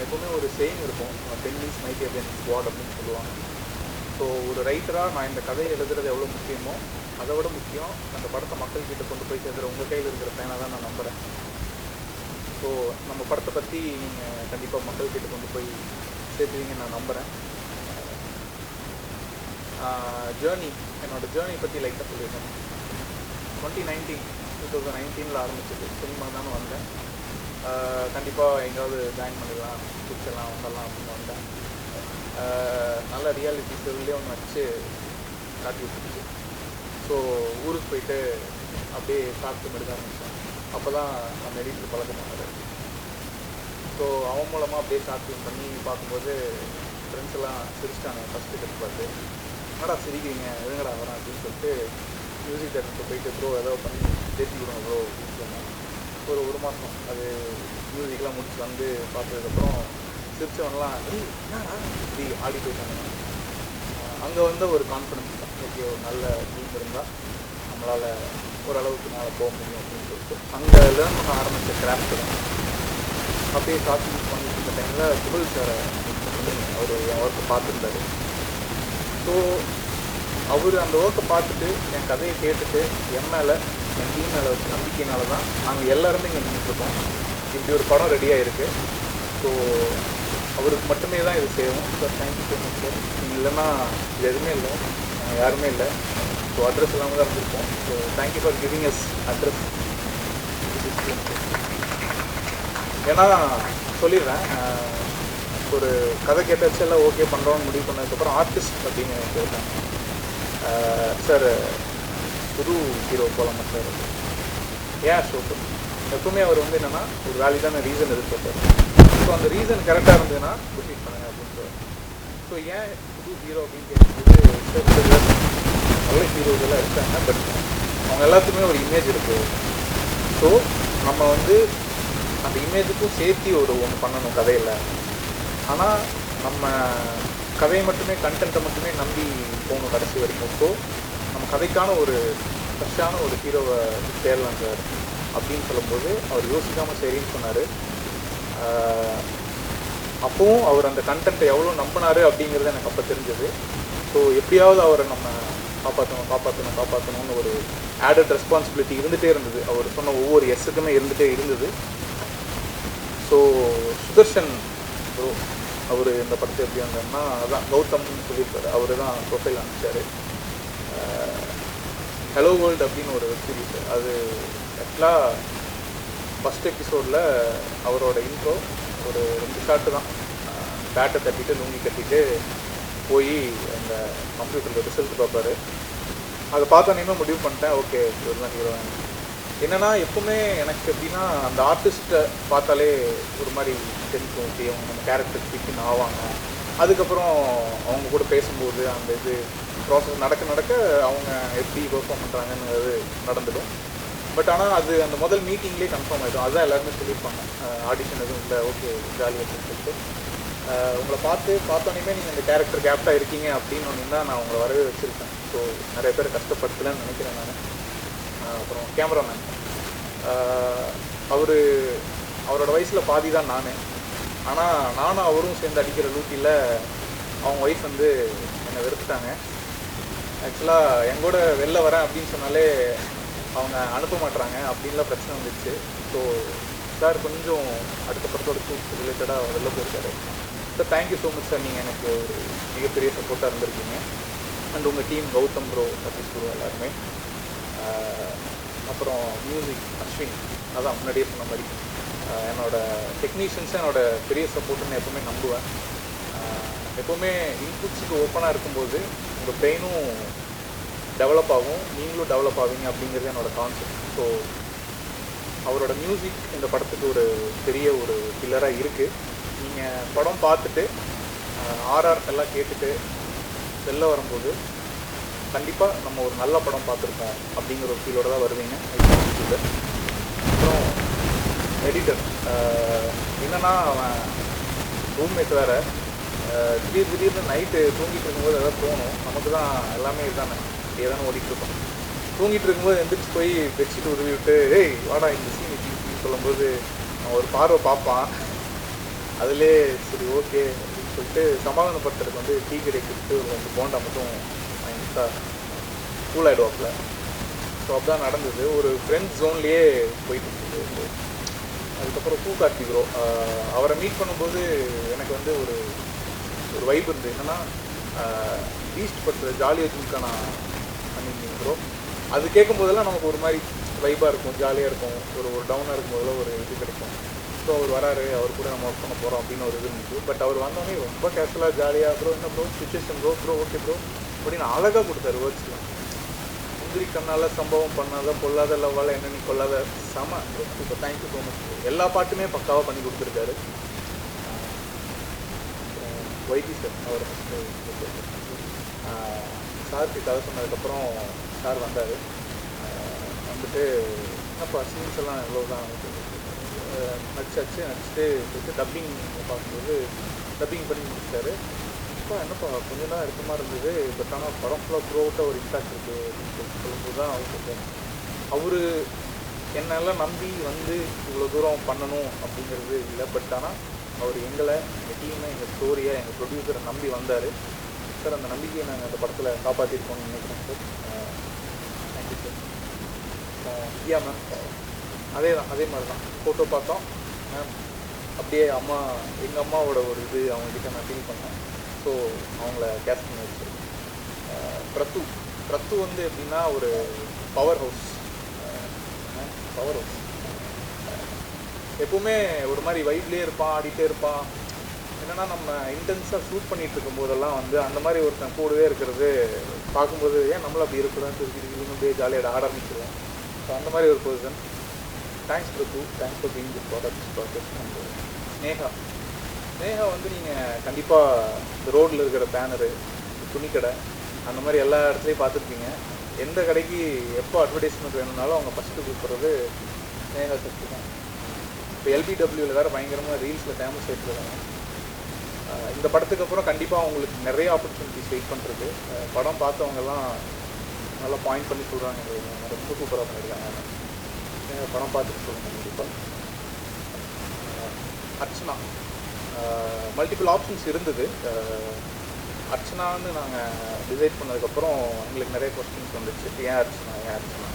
எப்போவுமே ஒரு சேயிங் இருக்கும், 10 minutes might have been squad அப்படின்னு சொல்லுவாங்க. ஸோ ஒரு ரைட்டராக நான் இந்த கதையை எழுதுறது எவ்வளோ முக்கியமோ அதை விட முக்கியம் அந்த படத்தை மக்கள்கிட்ட கொண்டு போய் சேர்த்துற உங்கள் கையில் இருக்கிற பேனை தான் நான் நம்புகிறேன். ஸோ நம்ம படத்தை பற்றி நீங்கள் கண்டிப்பாக மக்கள்கிட்ட கொண்டு போய் சேர்த்துவீங்கன்னு நான் நம்புகிறேன். ஜேர்னி, என்னோடய ஜேர்னி பற்றி லைட்டாக சொல்லியிருக்கேன். 2019 ஆரம்பிச்சது, சினிமா தானே வந்தேன். கண்டிப்பாக எங்கேயாவது ஜாயின் பண்ணிடலாம், பிடிச்சலாம், வந்துடலாம் அப்படின்னு வந்தேன். நல்ல ரியாலிட்டி ஷோவிலே ஒன்று வச்சு காட்டி விட்டுருச்சு. ஸோ ஊருக்கு போயிட்டு அப்படியே சாப்பிட்டு எடுக்க ஆரம்பித்தேன். அப்போ தான் நம்ம எடிட்டர் பழக்கமானார். ஸோ அவன் மூலமாக அப்படியே சாப்பிட்டு பண்ணி பார்க்கும்போது ஃப்ரெண்ட்ஸ் எல்லாம் சிரிச்சிட்டாங்க. ஃபஸ்ட்டு கட்டு பார்த்து என்னடா சிரிக்கிறீங்க, எதுங்கடா வரேன் அப்படின்னு சொல்லிட்டு மியூசிக் டேரக்டர் போயிட்டு ப்ரோ ஏதோ பண்ணி பேசி விடுங்க ப்ரோ அப்படின்னு சொன்னேன். ஒரு மாதம் அது மியூசிக்லாம் முடிச்சு வந்து பார்த்ததுக்கப்புறம் சிரிச்சவன்லாம் என்னடா இப்படி ஆடி போயிட்டாங்க. அங்கே வந்து ஒரு கான்ஃபிடன்ஸ் தான், ஓகே ஒரு நல்ல டீம் இருந்தால் நம்மளால் ஓரளவுக்கு மேலே போக முடியும் அப்படின்னு சொல்லிட்டு அங்கே லேர்ன் பண்ண ஆரம்பித்த கிராஃப்ட் தான். அப்படியே காசு யூஸ் பண்ணிட்டு இருந்த டைமில் புகழ் சாரை அவர் என் ஒர்க்கை பார்த்துருந்தாரு. ஸோ அவர் அந்த ஒர்க்கை பார்த்துட்டு என் கதையை கேட்டுட்டு என் மேலே, என் டீம் மேலே வச்சு நம்பிக்கையினால தான் நாங்கள் எல்லாருமே இங்கே நின்றுட்டுருக்கோம். இப்படி ஒரு படம் ரெடியாக இருக்குது. ஸோ அவருக்கு மட்டுமே தான் இது செய்வோம். So thank you so much sir. நீங்கள் இல்லைன்னா இது எதுவுமே இல்லை, யாருமே இல்லை. ஸோ அட்ரஸ் இல்லாமல் தான் இருந்திருக்கோம். So thank you for giving us address. ஏன்னா சொல்லிடுறேன், ஒரு கதை கேட்டாச்சு எல்லாம் ஓகே பண்ணுறோன்னு முடிவு பண்ணதுக்கப்புறம் ஆர்டிஸ்ட் அப்படின்னு கேட்டாங்க. சார் புது ஹீரோ போகலாமா சார்? ஏன் ஷோக்கு எப்பவுமே அவர் வந்து என்னென்னா ஒரு வேலிடான ரீசன் எதிர்பார்ப்பார். ஸோ அந்த ரீசன் கரெக்டாக இருந்ததுன்னா ப்ரொசீட் பண்ணுங்க அப்படின்னு சொல்லுவார். ஸோ ஏன் புது ஹீரோ அப்படின்னு கேட்கும்போது நல்ல ஹீரோஸ் எல்லாம் இருக்காங்க, பட் அவங்க எல்லாத்துக்குமே ஒரு இமேஜ் இருக்குது. ஸோ நம்ம வந்து அந்த இமேஜுக்கும் சேர்த்து ஒன்று பண்ணணும் கதையில். ஆனால் நம்ம கதையை மட்டுமே, கண்டென்ட்டை மட்டுமே நம்பி போகணும் கடைசி வரைக்கும். ஸோ நம்ம கதைக்கான ஒரு ஃப்ரெஷ்ஷான ஒரு ஹீரோவை தேடலாம் சார் அப்படின்னு சொல்லும்போது அவர் யோசிக்காமல் சரின்னு சொன்னார். அப்போவும் அவர் அந்த கண்டென்ட்டை எவ்வளோ நம்பினார் அப்படிங்கிறது எனக்கு அப்போ தெரிஞ்சது. ஸோ எப்படியாவது அவரை நம்ம காப்பாற்றணும்னு ஒரு ஆடட் ரெஸ்பான்சிபிலிட்டி இருந்துகிட்டே இருந்தது. அவர் சொன்ன ஒவ்வொரு எஸ்ஸுக்குமே இருந்துகிட்டே இருந்தது. ஸோ சுதர்ஷன் ப்ரோ அவர் இந்த படத்தை எப்படி வந்தாருன்னா அதான் கௌதம்னு சொல்லியிருப்பார். அவர் தான் ப்ரொஃபைல் அனுப்பிச்சார். ஹலோ வேர்ல்டு அப்படின்னு ஒரு வெப் சீரிஸ். அது ஆக்சுவலாக ஃபஸ்ட் எபிசோடில் அவரோட இன்ட்ரோ ஒரு 2 ஷாட்டு தான். பேட்டை தட்டிட்டு லுங்கி கட்டிட்டு போய் அந்த கம்ப்யூட்டரில் ரிசல்ட் பார்ப்பார். அதை பார்த்தோன்னே முடிவு பண்ணிட்டேன், ஓகே இவர் தான் ஹீரோ. என்னென்னா எப்பவுமே எனக்கு எப்படின்னா அந்த ஆர்டிஸ்ட்டை பார்த்தாலே ஒரு மாதிரி தெரிஞ்சுக்கும், ஓகே அவங்க நம்ம கேரக்டர் ஃபிட்டின் ஆவாங்க. அதுக்கப்புறம் அவங்க கூட பேசும்போது அந்த இது ப்ராசஸ் நடக்க அவங்க எப்படி பெர்ஃபார்ம் பண்ணுறாங்கன்னு நடந்துடும். பட் ஆனால் அது அந்த முதல் மீட்டிங்லேயே கன்ஃபார்ம் ஆகிடும். அதுதான் எல்லாருமே சொல்லியிருப்பாங்க, ஆடிஷன் எதுவும் இல்லை, ஓகே ஜாலியாக இருக்குன்னு சொல்லிட்டு. உங்களை பார்த்தோன்னே நீங்கள் இந்த கேரக்டர் கேப்டாக இருக்கீங்க அப்படின்னு ஒன்று தான் நான் உங்களை வரவே வச்சுருக்கேன். ஸோ நிறைய பேர் கஷ்டப்படுத்தலன்னு நினைக்கிறேன் நான். அப்புறம் கேமராமேன் அவரோட வயசில் பாதி தான் நான். ஆனால் நானும் அவரும் சேர்ந்து அடிக்கிற லூட்டியில் அவங்க ஒய்ஃப் வந்து என்னை வெறுத்துட்டாங்க. ஆக்சுவலாக எங்கூட வெளில வரேன் அப்படின்னு சொன்னாலே அவங்க அனுப்ப மாட்டுறாங்க, அப்படின்லாம் பிரச்சனை வந்துச்சு. ஸோ சார் கொஞ்சம் அடுத்த படத்தோட ஷூட் ரிலேட்டடாக வெளில போயிருக்காரு. Sir thank you so much sir, நீங்கள் எனக்கு ஒரு மிகப்பெரிய சப்போர்ட்டாக இருந்திருக்கீங்க. அண்ட் உங்கள் team Gautham bro, Sathish bro எல்லாருமே. அப்புறம் மியூசிக் அஸ்வின், அதான் முன்னாடியே சொன்ன மாதிரி என்னோடய டெக்னீஷியன்ஸை என்னோடய பெரிய சப்போர்ட்டுன்னு எப்போவுமே நம்புவேன். எப்போவுமே இன்புட்ஸுக்கு ஓப்பனாக இருக்கும்போது உங்கள் பிரெயினும் டெவலப் ஆகும், நீங்களும் டெவலப் ஆவீங்க அப்படிங்கிறது என்னோடய கான்செப்ட். ஸோ அவரோட மியூசிக் இந்த படத்துக்கு ஒரு பெரிய ஒரு பில்லராக இருக்குது. நீங்கள் படம் பார்த்துட்டு ஆர்ஆர் எல்லாம் கேட்டுட்டு வெளில வரும்போது கண்டிப்பாக நம்ம ஒரு நல்ல படம் பார்த்துருக்கோம் அப்படிங்கிற ஒரு ஃபீலோடு தான் வருவீங்க. அப்புறம் எடிட்டர் என்னென்னா அவன் ரூம்மேட் வேறு, திடீர்னு நைட்டு தூங்கிட்டு இருக்கும்போது எதாவது தோணும், நமக்கு தான் எல்லாமே இதுதானே இப்படியே தானே ஓடிட்டுருக்கோம். தூங்கிட்டு இருக்கும்போது எந்திரிச்சு போய் பெட்ஷீட் உருவி விட்டு ஏய் வாடா இந்த சீன் இப்படின்னு சொல்லும்போது அவன் ஒரு பார்வை பார்ப்பான். அதிலே சரி ஓகே அப்படின்னு சொல்லிட்டு சமாதானப்படுத்துறதுக்கு வந்து டீ கடை கொடுத்து ஒரு 2 போண்டா மட்டும் வாங்கிட்டா கூல் ஆகிடுவாப்புல. ஸோ அப்படிதான் நடந்தது. ஒரு ஃப்ரெண்ட்ஸ் ஜோன்லேயே போயிட்டு இருந்தது. அதுக்கப்புறம் பூகார்த்தி ப்ரோ, அவரை மீட் பண்ணும்போது எனக்கு வந்து ஒரு வைப் இருந்தது. என்னென்னா பீஸ்ட் படுத்துற ஜாலியாக ஜும்கா நான் பண்ணியிருந்தேன் ப்ரோ. அது கேட்கும்போதெல்லாம் நமக்கு ஒரு மாதிரி வைப்பாக இருக்கும், ஜாலியாக இருக்கும். ஒரு டவுனாக இருக்கும்போதெல்லாம் ஒரு இது கிடைக்கும். ஸோ அவர் வராரு, அவர் கூட நம்ம ஒர்க் பண்ண போகிறோம் அப்படின்னு ஒரு இது இருந்துச்சு. பட் அவர் வந்தோடனே ரொம்ப கேஷுவலாக ஜாலியாக ப்ரோ என்ன bro situation bro okay bro அப்படின்னு அழகாக கொடுத்தாரு வேர்ட்ஸ்லாம். முந்திரி கண்ணால் சம்பவம் பண்ணாத பொல்லாத லவ்வால் என்ன நீ கொள்ளாத செம இப்போ தேங்க்யூ ஸோ மச். எல்லா பாட்டுமே பக்காவாக பண்ணி கொடுத்துருக்காரு. வைத்தி சார் அவர் ஃபஸ்ட்டு சாருக்கு கதை சொன்னதுக்கப்புறம் சார் வந்தார். வந்துட்டு என்னப்பா சீன்ஸ் எல்லாம் எவ்வளோ தான் நடிச்சுட்டு டப்பிங் பார்க்கும்போது டப்பிங் பண்ணி முடிச்சிட்டாரு. அப்பா என்னப்பா கொஞ்சம் தான் இருக்க மாதிரி இருந்தது, பட் ஆனால் படம் ஃபுல்லாக த்ரூ அவுட்டாக ஒரு இம்பாக்ட் இருக்குது அப்படின்னு சொல்லும்போது தான் அவர் சொல்கிறார். அவர் என்னெல்லாம் நம்பி வந்து இவ்வளோ தூரம் பண்ணணும் அப்படிங்கிறது இல்லை. பட் ஆனால் அவர் எங்களை, எங்கள் டீமை, எங்கள் ஸ்டோரியை, எங்கள் ப்ரொடியூசரை நம்பி வந்தார் சார். அந்த நம்பிக்கையை நாங்கள் அந்த படத்தில் காப்பாற்றிருக்கோம்னு நினைக்கிறேன் சார். Thank you sir. ஐயா மேம் அதே மாதிரி தான் ஃபோட்டோ பார்த்தோம் மேம். அப்படியே எங்கள் அம்மாவோட ஒரு இது அவங்கக்கிட்ட நான் ஃபீல் பண்ணேன். ஸோ அவங்கள கேஸ்ட் பண்ணி வச்சு பிரத்து வந்து எப்படின்னா ஒரு பவர் ஹவுஸ் எப்போவுமே ஒரு மாதிரி வைப்லேயே இருப்பான், ஆடிட்டே இருப்பான். என்னென்னா நம்ம இன்டென்ஸாக ஷூட் பண்ணிகிட்டு இருக்கும் போதெல்லாம் வந்து அந்த மாதிரி ஒருத்தன் கூடவே இருக்கிறது பார்க்கும்போது ஏன் நம்மளும் அப்படி இருக்கக்கூடாதுன்னு சொல்லி அப்படியே ஜாலியாக ஆட ஆரம்பிச்சிடுவோம். ஸோ அந்த மாதிரி ஒரு person. Thanks Prabhu, thanks for being this product. Neha வந்து நீங்கள் கண்டிப்பாக இந்த ரோட்டில் இருக்கிற பேனரு, துணிக்கடை, அந்த மாதிரி எல்லா இடத்துலையும் பார்த்துருப்பீங்க. எந்த கடைக்கு எப்போ அட்வர்டைஸ்மெண்ட் வேணும்னாலும் அவங்க ஃபஸ்ட்டு கூப்பிட்றது நேஹா சக்தி தான். இப்போ எல்பிடபிள்யூவில் வேறு பயங்கரமாக ரீல்ஸில் ஃபேமஸ் ஆகிட்டுருக்காங்க. இந்த படத்துக்கு அப்புறம் கண்டிப்பாக அவங்களுக்கு நிறைய ஆப்பர்ச்சுனிட்டிஸ் வெயிட் பண்ணுறது. படம் பார்த்தவங்கெல்லாம் நல்லா பாயிண்ட் பண்ணி சொல்கிறாங்க, ரொம்ப சூப்பராக பண்ணியிருக்காங்க. படம் பார்த்துட்டு சொல்லுங்கள் கண்டிப்பாக. அர்ச்சனா மல்டிபிள் ஆப்ஷன்ஸ் இருந்தது. அர்ச்சனான்னு நாங்கள் டிசைட் பண்ணதுக்கப்புறம் எங்களுக்கு நிறைய கொஸ்டின்ஸ் வந்துச்சு. ஏன் அர்ச்சனா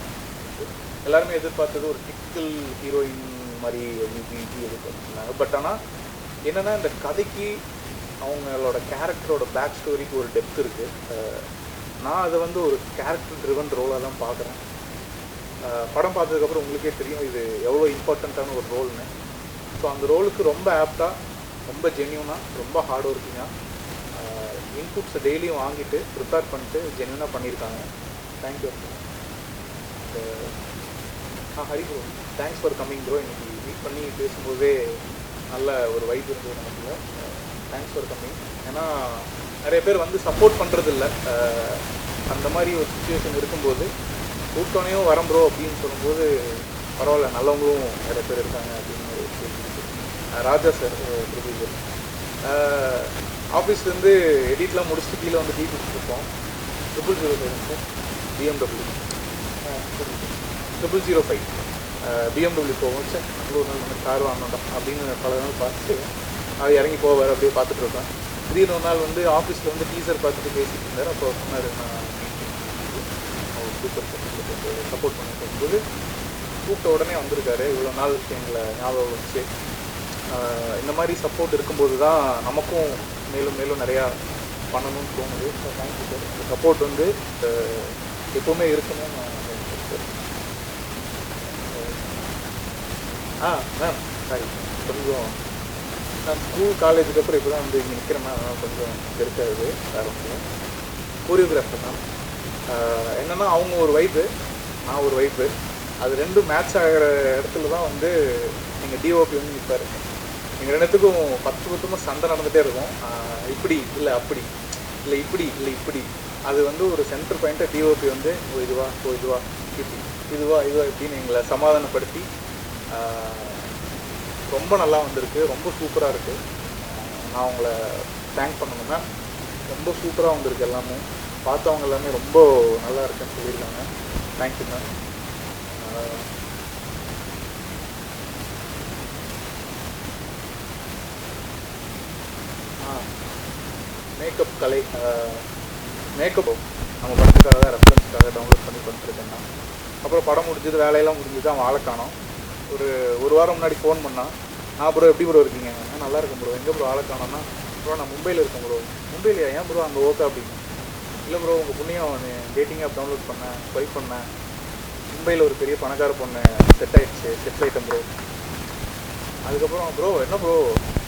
எல்லாருமே எதிர்பார்த்தது ஒரு டிப்பிக்கல் ஹீரோயின் மாதிரி எதிர்பார்த்துருந்தாங்க. பட் ஆனால் என்னென்னா இந்த கதைக்கு அவங்களோட கேரக்டரோட பேக் ஸ்டோரிக்கு ஒரு டெப்த் இருக்குது. நான் அதை வந்து ஒரு கேரக்டர் ட்ரிவன் ரோலாக தான் பார்க்குறேன். படம் பார்த்ததுக்கப்புறம் உங்களுக்கே தெரியும் இது எவ்வளோ இம்பார்ட்டண்ட்டான ஒரு ரோல்னு. ஸோ அந்த ரோலுக்கு ரொம்ப ஆப்டாக, ரொம்ப ஜென்யூனாக, ரொம்ப ஹார்ட் ஒர்க்கிங்காக இன்புட்ஸை டெய்லியும் வாங்கிட்டு ப்ரிப்பேர் பண்ணிட்டு ஜென்யூனாக பண்ணியிருக்காங்க. Thank you. Hari bro, thanks for coming bro. இன்றைக்கி மீட் பண்ணி பேசும்போதே நல்ல ஒரு வைப் இருந்தது நமக்குள்ள. Thanks for coming. ஏன்னா நிறைய பேர் வந்து சப்போர்ட் பண்ணுறதில்ல. அந்த மாதிரி ஒரு சுச்சுவேஷன் இருக்கும்போது கூட்டோனையும் வரம் ப்ரோ அப்படின்னு சொல்லும்போது பரவாயில்ல, நல்லவங்களும் நிறைய பேர் இருக்காங்க அப்படின்னு ராஜா சார் ப்ரொடியூசர். ஆஃபீஸ்லேருந்து எடிட்லாம் முடிச்சுட்டு கீழே வந்து டீ குடிச்சிருப்போம். 005 BMW 005 BMW போவோம். சார் ஒரு நாள் நம்ம கார் வாங்கணும் அப்படின்னு பல நாள் பார்த்துட்டு அது இறங்கி போவார், அப்படியே பார்த்துட்டு இருப்பேன். திடீர்னு ஒரு நாள் வந்து ஆஃபீஸில் வந்து டீசர் பார்த்துட்டு பேசிட்டு இருந்தார். அப்போ சொன்னார் நான் சூப்பர் சப்போர்ட் பண்ணிட்டு இருக்கும்போது கூப்பிட்ட உடனே வந்திருக்காரு. இவ்வளோ நாள் எங்களை ஞாபகம் வச்சு இந்த மாதிரி சப்போர்ட் இருக்கும்போது தான் நமக்கும் மேலும் மேலும் நிறையா பண்ணணும்னு தோணுது. So thank you sir. இந்த சப்போர்ட் வந்து எப்போவுமே இருக்கணும்னு நான் நினைக்கிறேன் சார். மேம் சாரி, கொஞ்சம் நான் ஸ்கூல் காலேஜுக்கு அப்புறம் இப்போ தான் வந்து இங்கே நிற்கிறேன்னா கொஞ்சம் இருக்காது. வேறு ஒன்றும் கோரியோகிராஃபர் தான். என்னென்னா அவங்க ஒரு வைப்பு, நான் ஒரு வைப்பு, அது ரெண்டும் மேட்ச் ஆகிற இடத்துல தான் வந்து எங்கள் டிஓபி வந்து நிற்பார். எங்கள் ரெண்டுத்துக்கும் 10 சண்டை நடந்துகிட்டே இருக்கும். இப்படி இல்லை அப்படி இல்லை இப்படி இல்லை இப்படி. அது வந்து ஒரு சென்டர் பாயிண்ட்டை டிஓபி வந்து இதுவா இதுவா இப்படி இதுவா இப்படின்னு எங்களை சமாதானப்படுத்தி ரொம்ப நல்லா வந்திருக்கு. ரொம்ப சூப்பராக இருக்குது. நான் உங்களை தேங்க் பண்ணணும் மேம். ரொம்ப சூப்பராக வந்திருக்கு. எல்லாமே பார்த்தவங்க எல்லாமே ரொம்ப நல்லா இருக்குன்னு சொல்லியிருக்காங்க. Thank you ma'am. மேக்கப் கலை, மேக்கப் நம்ம படத்துக்காக தான் ரெஃபரன்ஸுக்காக டவுன்லோட் பண்ணி பண்ணிட்டுருக்கேன் நான். அப்புறம் படம் முடிஞ்சது, வேலையெல்லாம் முடிஞ்சது, அவன் ஆளை காணோம். ஒரு வாரம் முன்னாடி ஃபோன் பண்ணான். ப்ரோ எப்படி ப்ரோ இருக்கீங்க? நல்லா இருக்கும் ப்ரோ. எங்கே ப்ரோ ஆளை காணோன்னா, ப்ரோ நான் மும்பையில் இருக்கேன் ப்ரோ. மும்பையிலையா? ஏன் ப்ரோ அங்கே ஓகே அப்படின்னு? இல்லை ப்ரோ உங்கள் புண்ணியம் டேட்டிங் ஆப் டவுன்லோட் பண்ணேன், ஸ்வைப் பண்ணேன், மும்பையில் ஒரு பெரிய பணக்கார பொண்ணு செட் ஆகிடுச்சு, செட்டில் ஆகிட்டேன் ப்ரோ. அதுக்கப்புறம் ப்ரோ என்ன ப்ரோ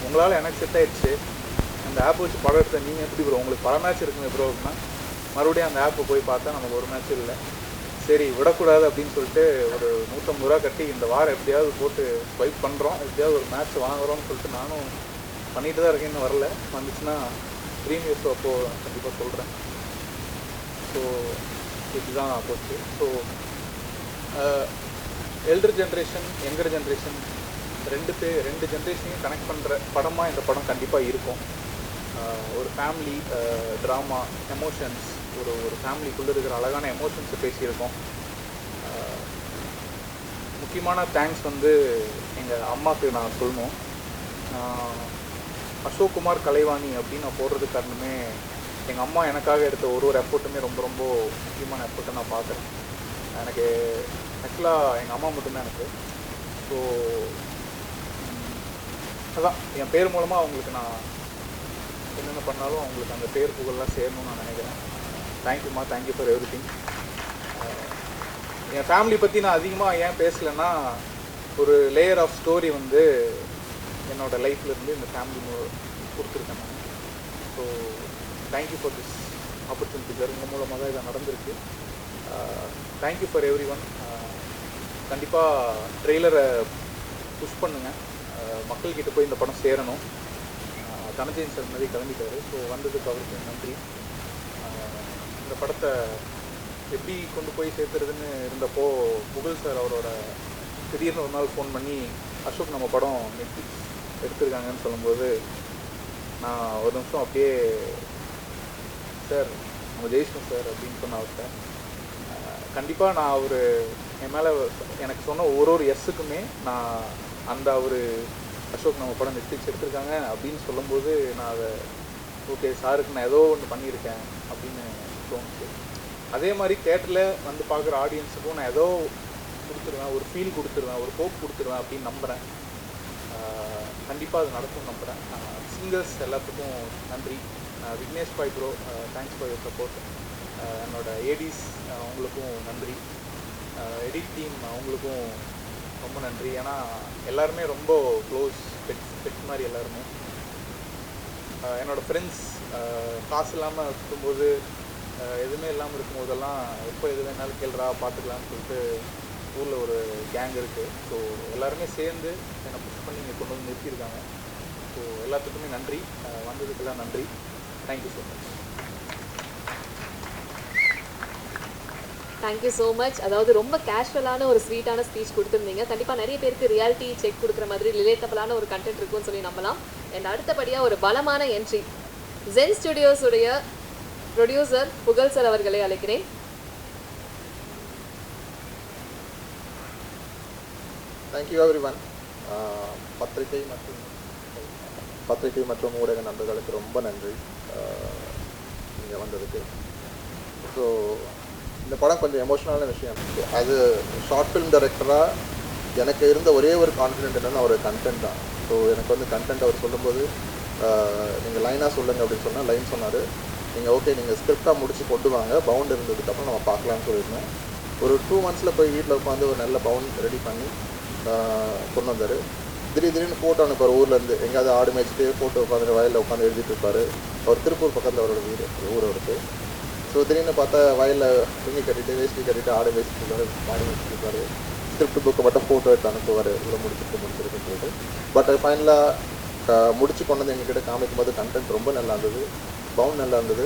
உங்களால் எனக்கு செட் ஆகிடுச்சு, அந்த ஆப் வச்சு படம் எடுத்தேன், நீங்கள் எப்படி ப்ரோ உங்களுக்கு பல மேட்ச் இருக்குங்க ப்ரோ அப்படின்னா, மறுபடியும் அந்த ஆப்பை போய் பார்த்தா நமக்கு ஒரு மேட்ச் இல்லை. சரி விடக்கூடாது அப்படின்னு சொல்லிட்டு ஒரு 150 ரூபா கட்டி இந்த வாரம் எப்படியாவது போட்டு ஸ்வைப் பண்ணுறோம், எப்படியாவது ஒரு மேட்ச் வாங்குகிறோம்னு சொல்லிட்டு நானும் பண்ணிட்டு தான் இருக்கேன். இன்னும் வரல. வந்துச்சுன்னா ப்ரீமியர்ஸ் அப்போது கண்டிப்பாக சொல்கிறேன். ஸோ இதுதான் போச்சு. So elder generation, younger generation ரெண்டு ஜென்ரேஷனையும் கனெக்ட் பண்ணுற படமாக இந்த படம் கண்டிப்பாக இருக்கும். ஒரு ஃபேமிலி ட்ராமா, எமோஷன்ஸ், ஒரு ஃபேமிலிக்குள்ளே இருக்கிற அழகான எமோஷன்ஸை பேசியிருக்கோம். முக்கியமான தேங்க்ஸ் வந்து எங்கள் அம்மாவுக்கு நான் சொல்லணும். அசோக் குமார் கலைவாணி அப்படின்னு நான் போடுறதுக்கு காரணமே எங்கள் அம்மா எனக்காக எடுத்த ஒரு எஃபோர்ட்டுமே ரொம்ப ரொம்ப முக்கியமான எஃபோர்ட்டை நான் பார்க்குறேன். எனக்கு ஆக்சுவலாக எங்கள் அம்மா மட்டும்தான் எனக்கு. ஸோ அதான் என் பேர் மூலமாக அவங்களுக்கு நான் என்னென்ன பண்ணாலும் அவங்களுக்கு அந்த பேர் புகழெலாம் சேரணும்னு நான் நினைக்கிறேன். தேங்க்யூம்மா, thank you for every thing. N family பற்றி நான் அதிகமாக ஏன் பேசலைன்னா, ஒரு லேயர் ஆஃப் ஸ்டோரி வந்து என்னோடய லைஃப்லேருந்து இந்த ஃபேமிலி கொடுத்துருக்கேன் நான். So thank you for this opportunity sir. உங்கள் மூலமாக தான் இதை நடந்திருக்கு. Thank you for every one. கண்டிப்பாக ட்ரெய்லரை புஷ் பண்ணுங்கள், மக்கள்கிட்ட போய் இந்த படம் சேரணும். தனஞ்சயன் சார் மாதிரி கிளம்பிட்டார். ஸோ வந்ததுக்கு அவருக்கு நன்றி. இந்த படத்தை எப்படி கொண்டு போய் சேர்த்துறதுன்னு இருந்தப்போ புகழ் சார் அவரோட திடீர்னு ஒரு நாள் ஃபோன் பண்ணி, அசோக் நம்ம படம் நெட்ஃப்ளிக்ஸ் எடுத்திருக்காங்கன்னு சொல்லும்போது நான் ஒரு நிமிஷம் அப்படியே, சார் நம்ம ஜெயிச்சிட்டோம் சார் அப்படின்னு சொன்ன அவர்கிட்ட. கண்டிப்பாக நான் என் மேலே எனக்கு சொன்ன ஒரு எஸ்ஸுக்குமே நான் அந்த அசோக் நம்ம படம் நெட்ஃப்ளிக்ஸ் எடுத்திருக்காங்க அப்படின்னு சொல்லும்போது நான் அதை ஓகே சாருக்கு நான் ஏதோ ஒன்று பண்ணியிருக்கேன் அப்படின்னு தோணுச்சு. அதே மாதிரி தியேட்டரில் வந்து பார்க்குற ஆடியன்ஸுக்கும் நான் ஏதோ கொடுத்துருவேன், ஒரு ஃபீல் கொடுத்துருவேன், ஒரு ஹோப் கொடுத்துருவேன் அப்படின்னு நம்புகிறேன். கண்டிப்பாக அது நடக்கும்னு நம்புகிறேன். சிங்கர்ஸ் எல்லாத்துக்கும் நன்றி. Vignesh bye bro, thanks for your support. என்னோட ஏடிஸ் அவங்களுக்கும் நன்றி. எடிட் டீம் அவங்களுக்கும் ரொம்ப நன்றி. ஏன்னா எல்லாருமே ரொம்ப க்ளோஸ் பெட் மாதிரி எல்லாருமே. என்னோடய ஃப்ரெண்ட்ஸ் காசு இல்லாமல் இருக்கும்போது, எதுவுமே இல்லாமல் இருக்கும்போதெல்லாம் எப்போ எது வேணாலும் கேள்றா பார்த்துக்கலான்னு சொல்லிட்டு ஊரில் ஒரு கேங் இருக்குது. ஸோ எல்லாருமே சேர்ந்து என்னை புஷ் பண்ணி இங்கே கொண்டு வந்து நிறுத்தியிருக்காங்க. ஸோ எல்லாத்துக்குமே நன்றி. வந்ததுக்கெல்லாம் நன்றி. Thank you so much. Thank you so much. அதாவது ரொம்ப கேஷுவலான ஒரு ஸ்வீட்டான ஸ்பீச் கொடுத்துருந்தீங்க. கண்டிப்பாக நிறைய பேருக்கு ரியாலிட்டி செக் கொடுக்குற மாதிரி ரிலேட்டபிளான ஒரு கண்டென்ட் இருக்குன்னு சொல்லி நம்பலாம். அண்ட் அடுத்தபடியாக ஒரு பலமான என்ட்ரி, ஜென் ஸ்டுடியோஸுடைய ப்ரொடியூசர் புகழ் சார் அவர்களை அழைக்கிறேன். Thank you every one. பத்திரிகை மற்றும் ஊடக நண்பர்களுக்கு ரொம்ப நன்றி இங்கே வந்ததுக்கு. ஸோ இந்த படம் கொஞ்சம் எமோஷ்னலான விஷயம். அது ஷார்ட் ஃபிலிம் டைரக்டராக எனக்கு இருந்த ஒரே ஒரு கான்ஃபிடென்ட் என்னென்னா ஒரு கண்டென்ட் தான். ஸோ எனக்கு வந்து கண்டென்ட் அவர் சொல்லும்போது நீங்கள் லைனாக சொல்லுங்கள் அப்படின்னு சொன்னால் லைன் சொன்னார். நீங்கள் ஓகே நீங்கள் ஸ்கிரிப்டாக முடிச்சு கொண்டு வாங்க, பவுண்ட் இருந்ததுக்கப்புறம் நம்ம பார்க்கலான்னு சொல்லியிருந்தேன். ஒரு 2 months போய் வீட்டில் உட்காந்து ஒரு நல்ல பவுண்ட் ரெடி பண்ணி கொண்டு வந்தார். திடீர்னு ஃபோட்டோ அனுப்பார் ஊர்லேருந்து, எங்கேயாவது ஆடு மேய்ச்சிட்டு ஃபோட்டோ உட்காந்து வயலில் உட்காந்து எழுதிட்டு இருப்பார். அவர் திருப்பூர் பக்கத்தில் அவரோட ஊர் அவருக்கு. ஸோ திடீர்னு பார்த்தா வயலில் துணி கட்டிட்டு வேஷ்டி கட்டிட்டு ஆடு மேய்ச்சிட்டு இருப்பார், மாடு மேய்ச்சிட்டு இருப்பார். ஸ்கிரிப்ட் புக்கை மட்டும் ஃபோட்டோ எடுத்து அனுப்புவார், இவ்வளோ முடிச்சிருக்குன்னு சொல்லிட்டு. பட் ஃபைனலாக முடிச்சு கொண்டு வந்து எங்ககிட்ட காமிக்கும் போது கண்டென்ட் ரொம்ப நல்லா இருந்தது, பவுண்ட் நல்லா இருந்தது.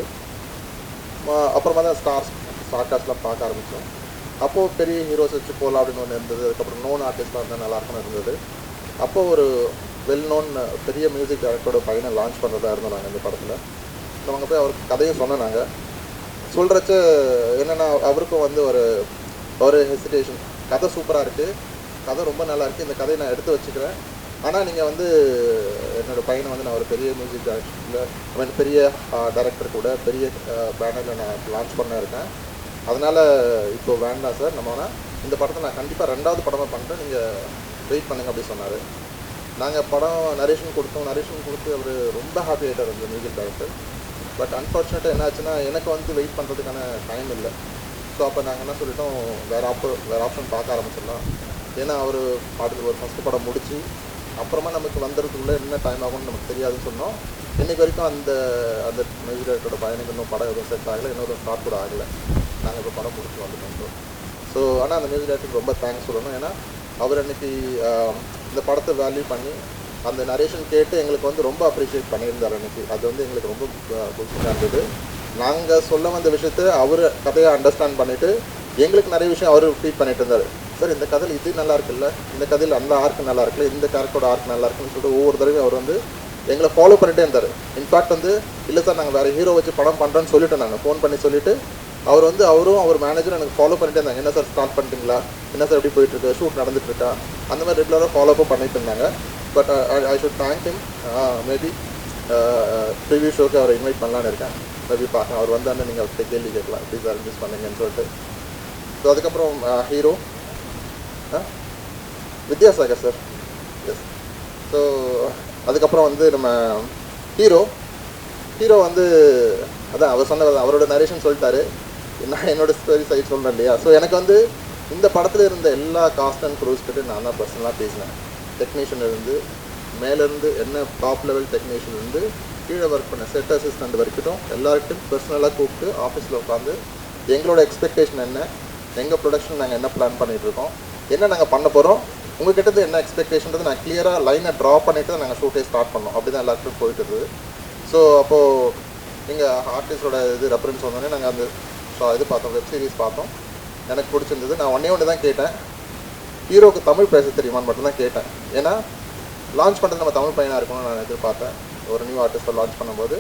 அப்புறமா தான் ஸ்டார் காஸ்ட்லாம் பார்க்க ஆரம்பித்தோம். அப்போது பெரிய ஹீரோஸ் வச்சு போகலாம் அப்படின்னு ஒன்று இருந்தது. அதுக்கப்புறம் நோன் ஆர்டிஸ்ட்லாம் இருந்தால் நல்லாயிருக்குன்னு இருந்தது. அப்போது ஒரு வெல் நோன் பெரிய மியூசிக் டைரக்டரோட பையனை லான்ச் பண்ணுறதா இருந்தோம் நாங்கள் இந்த படத்தில். அவங்க போய் அவருக்கு கதையும் சொன்னாங்க. சொல்கிறச்ச என்னென்னா அவருக்கும் வந்து ஒரு ஹெசிடேஷன். கதை சூப்பராக இருக்குது, கதை ரொம்ப நல்லா இருக்குது, இந்த கதையை நான் எடுத்து வச்சுக்கிறேன். ஆனால் நீங்கள் வந்து என்னோடய பையனை வந்து நான் ஒரு பெரிய மியூசிக் டைரக்டரில் பெரிய டைரக்டர் கூட பெரிய பேனரில் நான் லான்ச் பண்ண இருக்கேன், அதனால் இப்போ வேண்டாம் சார், நம்ம வேணால் இந்த படத்தை நான் கண்டிப்பாக 2வது படமாக பண்ணுறேன், நீங்கள் வெயிட் பண்ணுங்க அப்படி சொன்னார். நாங்கள் படம் நரேஷன் கொடுத்து அவர் ரொம்ப ஹாப்பி ஆகிட்டார் அந்த மியூசிக் டைரக்டர். பட் அன்ஃபார்ச்சுனேட்டாக என்ன ஆச்சுன்னா எனக்கு வந்து வெயிட் பண்ணுறதுக்கான டைம் இல்லை. ஸோ அப்போ நாங்கள் என்ன சொல்லிட்டோம், வேறு ஆப்ஷன் பார்க்க ஆரம்பிச்சிடலாம். ஏன்னா அவர் பாட்டுக்கு ஒரு ஃபஸ்ட்டு படம் முடித்து அப்புறமா நமக்கு வந்துறதுக்குள்ளே என்ன டைம் ஆகும்னு நமக்கு தெரியாதுன்னு சொன்னோம். இன்றைக்கு வரைக்கும் அந்த மியூசிக் டைரக்டரோட பையனுக்கு இன்னும் படம் எதுவும் செட் ஆகலை, இன்னொரு ஸ்டார்ட் கூட ஆகலை. நாங்கள் இப்போ படம் முடிச்சு வந்துட்டோம். ஸோ ஆனால் அந்த மியூசிக் டைரக்டருக்கு ரொம்ப தேங்க்ஸ் சொல்லணும். ஏன்னா அவர் அன்றைக்கி இந்த படத்தை வேல்யூ பண்ணி அந்த நரேஷன் கேட்டு எங்களுக்கு வந்து ரொம்ப அப்ரிஷியேட் பண்ணியிருந்தார் அன்றைக்கி. அது வந்து எங்களுக்கு ரொம்ப புதுசாக இருந்தது. நாங்கள் சொல்ல வந்த விஷயத்தை அவர் கதையை அண்டர்ஸ்டாண்ட் பண்ணிவிட்டு எங்களுக்கு நிறைய விஷயம் அவர் ரிப்பீட் பண்ணிட்டு இருந்தார். சார் இந்த கதையில் இது நல்லா இருக்குல்ல, இந்த கதையில் அந்த ஆர்க்கு நல்லா இருக்குல்ல, இந்த கேரக்டரோட ஆர்க் நல்லா இருக்குன்னு சொல்லிட்டு ஒவ்வொரு தடவையும் அவர் வந்து எங்களை ஃபாலோ பண்ணிகிட்டே இருந்தார். இன்ஃபேக்ட் வந்து இல்லை சார் நாங்கள் வேறு ஹீரோ வச்சு படம் பண்ணுறோன்னு சொல்லிட்டு நாங்கள் ஃபோன் பண்ணி சொல்லிவிட்டு அவரும் அவர் மேனேஜரும் எனக்கு ஃபாலோ பண்ணிட்டே இருந்தாங்க. என்ன சார் ஸ்டார்ட் பண்ணிட்டீங்களா, என்ன சார் எப்படி போயிட்டுருக்கு, ஷூட் நடந்துட்டுருக்கா, அந்த மாதிரி ரெகுலராக ஃபாலோஅப்பும் பண்ணிட்டு இருந்தாங்க. But I should thank him. Maybe preview ஷோக்கு அவரை இன்வைட் பண்ணலான்னு இருக்கேன். மேபி பார்க்கலாம், அவர் வந்தாருன்னு நீங்கள் அவர்கிட்ட கேள்வி கேட்கலாம், எப்படி சார் மிஸ் பண்ணீங்கன்னு சொல்லிட்டு. ஸோ அதுக்கப்புறம் hero Vidyasagar sir. Yes. So அதுக்கப்புறம் வந்து நம்ம ஹீரோ வந்து அதான் அவர் சொன்ன அவரோட நரேஷன் சொல்லிட்டாரு, நான் என்னோடய ஸ்டோரி சைட் சொல்கிறேன் இல்லையா. ஸோ எனக்கு வந்து இந்த படத்தில் இருந்த எல்லா காஸ்ட் அண்ட் க்ரூஸ் கிட்ட நான் தான் பர்சனலாக பேசினேன். டெக்னீஷியன் இருந்து மேலேருந்து என்ன டாப் லெவல் டெக்னீஷியன் இருந்து கீழே ஒர்க் பண்ண செட் அசிஸ்டண்ட் வரைக்கும் எல்லார்கிட்டையும் பர்சனலாக கூப்பிட்டு ஆஃபீஸில் உட்காந்து எங்களோட எக்ஸ்பெக்டேஷன் என்ன, எங்கள் ப்ரொடக்ஷன் நாங்கள் என்ன பிளான் பண்ணிகிட்ருக்கோம், என்ன நாங்கள் பண்ண போகிறோம், உங்கள்கிட்ட என்ன எக்ஸ்பெக்டேஷன்றது நான் கிளியராக லைனை ட்ரா பண்ணிவிட்டு தான் நாங்கள் ஷூட்டே ஸ்டார்ட் பண்ணோம். அப்படி தான் எல்லாருக்கும் போயிட்டு இருக்குது. ஸோ அப்போது எங்கள் ஆர்டிஸ்டோட இது ரெஃபரன்ஸ் வந்தோடனே நாங்கள் அந்த இது பார்த்தோம், வெப் சீரிஸ் பார்த்தோம், எனக்கு பிடிச்சிருந்தது. நான் ஒன்று தான் கேட்டேன், ஹீரோவுக்கு தமிழ் பேச தெரியுமான்னு மட்டும்தான் கேட்டேன். ஏன்னா லான்ச் பண்ணுறது நம்ம தமிழ் பையனாக இருக்கணும்னு நான் எதிர்பார்த்தேன் ஒரு நியூ ஆர்டிஸ்ட்டை லான்ச் பண்ணும்போது.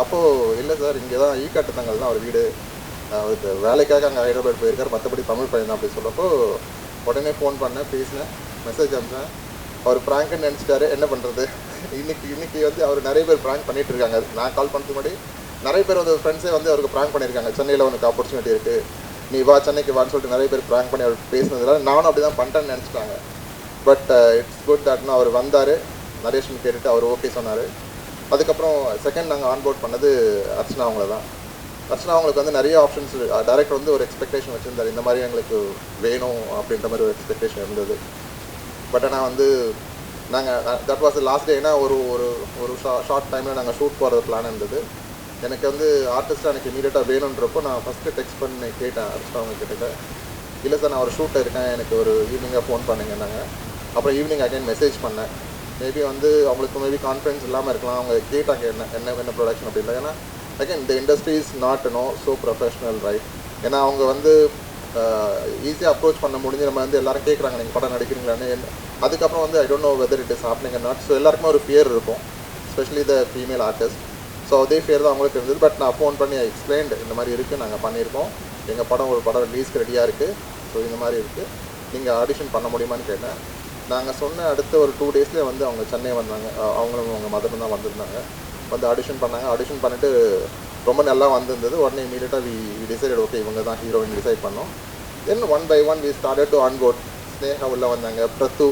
அப்போது இல்லை சார் இங்கே தான் ஈக்காட்டுத்தங்கள் தான் அவர் வீடு, அவருக்கு வேலைக்காக அங்கே ஹைதராபாத் போயிருக்கார், மற்றபடி தமிழ் பையன் தான் அப்படி சொல்லப்போ உடனே ஃபோன் பண்ணேன், பேசினேன், மெசேஜ் அனுப்பிச்சேன். அவர் ப்ராங்க்னு நினச்சிட்டாரு, என்ன பண்ணுறது. இன்றைக்கி வந்து அவர் நிறைய பேர் ப்ராங்க் பண்ணிகிட்டு இருக்காங்க. நான் கால் பண்ணுறதுக்கு முன்னாடி நிறைய பேர் வந்து ஃப்ரெண்ட்ஸே வந்து அவருக்கு ப்ராங்க் பண்ணியிருக்காங்க. சென்னையில் உனக்கு ஆப்பர்ச்சுனிட்டி இருக்குது, நீ வா சென்னைக்கு வான்னு சொல்லிட்டு நிறைய பேர் ப்ராங்க் பண்ணி அவர் பேசினதுனால நானும் அப்படி தான் பண்ணிட்டேன்னு நினச்சிட்டாங்க. பட் இட்ஸ் குட் தட்னு அவர் வந்தார், நரேஷன் கேட்டுட்டு அவர் ஓகே சொன்னார். அதுக்கப்புறம் செகண்ட் நாங்கள் ஆன்போர்ட் பண்ணது அர்ச்சனா அவங்கள தான். அர்ச்சனா அவங்களுக்கு வந்து நிறைய ஆப்ஷன்ஸ் டைரக்டர் வந்து ஒரு எக்ஸ்பெக்டேஷன் வச்சுருந்தார், இந்த மாதிரி எங்களுக்கு வேணும் அப்படின்ற மாதிரி ஒரு எக்ஸ்பெக்டேஷன் இருந்தது. பட் ஆனால் வந்து நாங்கள் தட் வாஸ் லாஸ்ட் டே. ஏன்னா ஒரு ஷார்ட் டைமில் நாங்கள் ஷூட் போகிறது பிளான் இருந்தது. எனக்கு வந்து ஆர்டிஸ்ட்டாக எனக்கு இமீடியட்டாக வேணுன்றப்போ நான் ஃபஸ்ட்டு டெக்ஸ்ட் பண்ணி கேட்டேன் அர்ச்சனா அவங்க கிட்ட, இல்லை சார் நான் ஒரு ஷூட்டில் இருக்கேன், எனக்கு ஒரு ஈவினிங்காக ஃபோன் பண்ணுங்கன்னாங்க. அப்புறம் ஈவினிங் அகைன் மெசேஜ் பண்ணேன். மேபி வந்து அவங்களுக்கு மேபி கான்ஃபிடன்ஸ் இல்லாமல் இருக்கலாம், அவங்க கேட்டாங்க என்ன ப்ரொடக்ஷன் அப்படி இல்லை. ஏன்னா அகைன் இந்த industry is not so professional right. ஏன்னா அவங்க வந்து ஈஸியாக அப்ரோச் பண்ண முடிஞ்சு நம்ம வந்து எல்லோரும் கேட்குறாங்க நீங்கள் படம் நடிக்கிறீங்களான்னு. அதுக்கப்புறம் வந்து I don't know whether it is happening or not. So எல்லாருக்குமே ஒரு ஃபியர் இருக்கும், especially the female artist. So அதே ஃபியர் தான் அவங்களுக்கு இருந்தது. பட் நான் ஃபோன் பண்ணி எக்ஸ்பிளைன்டு, இந்த மாதிரி இருக்குது, நாங்கள் பண்ணியிருக்கோம், எங்கள் படம் ஒரு படம் ரிலீஸ்க்கு ரெடியாக இருக்குது, ஸோ இந்த மாதிரி இருக்குது, நீங்கள் ஆடிஷன் பண்ண முடியுமான்னு கேட்டேன். நாங்கள் சொன்ன அடுத்த ஒரு 2 டேஸ்லேயே வந்து அவங்க சென்னை வந்தாங்க. அவங்களும் அவங்க மதரும் தான் வந்திருந்தாங்க. வந்து ஆடிஷன் பண்ணாங்க. ஆடிஷன் பண்ணிவிட்டு ரொம்ப நல்லா வந்திருந்தது. உடனே இமீடியட்டாக வி டிசைடட் ஓகே இவங்க தான் ஹீரோயின் டிசைட் பண்ணோம். Then 1 by 1 we started to onboard. Sneha உள்ளே வந்தாங்க, பிரத்து,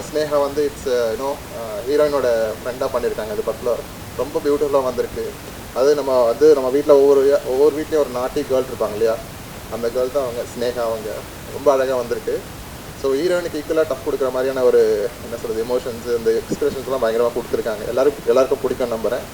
ஸ்னேகா வந்து இட்ஸ் யூனோ ஹீரோயினோட ஃப்ரெண்டாக பண்ணியிருக்காங்க இந்த படத்தில். ரொம்ப பியூட்டிஃபுல்லாக வந்திருக்கு. அது நம்ம வீட்டில் ஒவ்வொரு வீட்லேயும் ஒரு நாட்டி கேர்ள் இருப்பாங்க இல்லையா, அந்த கேர்ள் தான் அவங்க ஸ்னேகா. அவங்க ரொம்ப அழகாக வந்திருக்கு. ஸோ ஹீரோயினுக்கு ஈக்குவலாக டஃப் கொடுக்குற மாதிரியான ஒரு என்ன சொல்கிறது எமோஷன்ஸ், அந்த எக்ஸ்பிரஷன்ஸ்லாம் பயங்கரமாக கொடுத்துருக்காங்க. எல்லாருக்கும் பிடிக்கும் நம்புகிறேன்.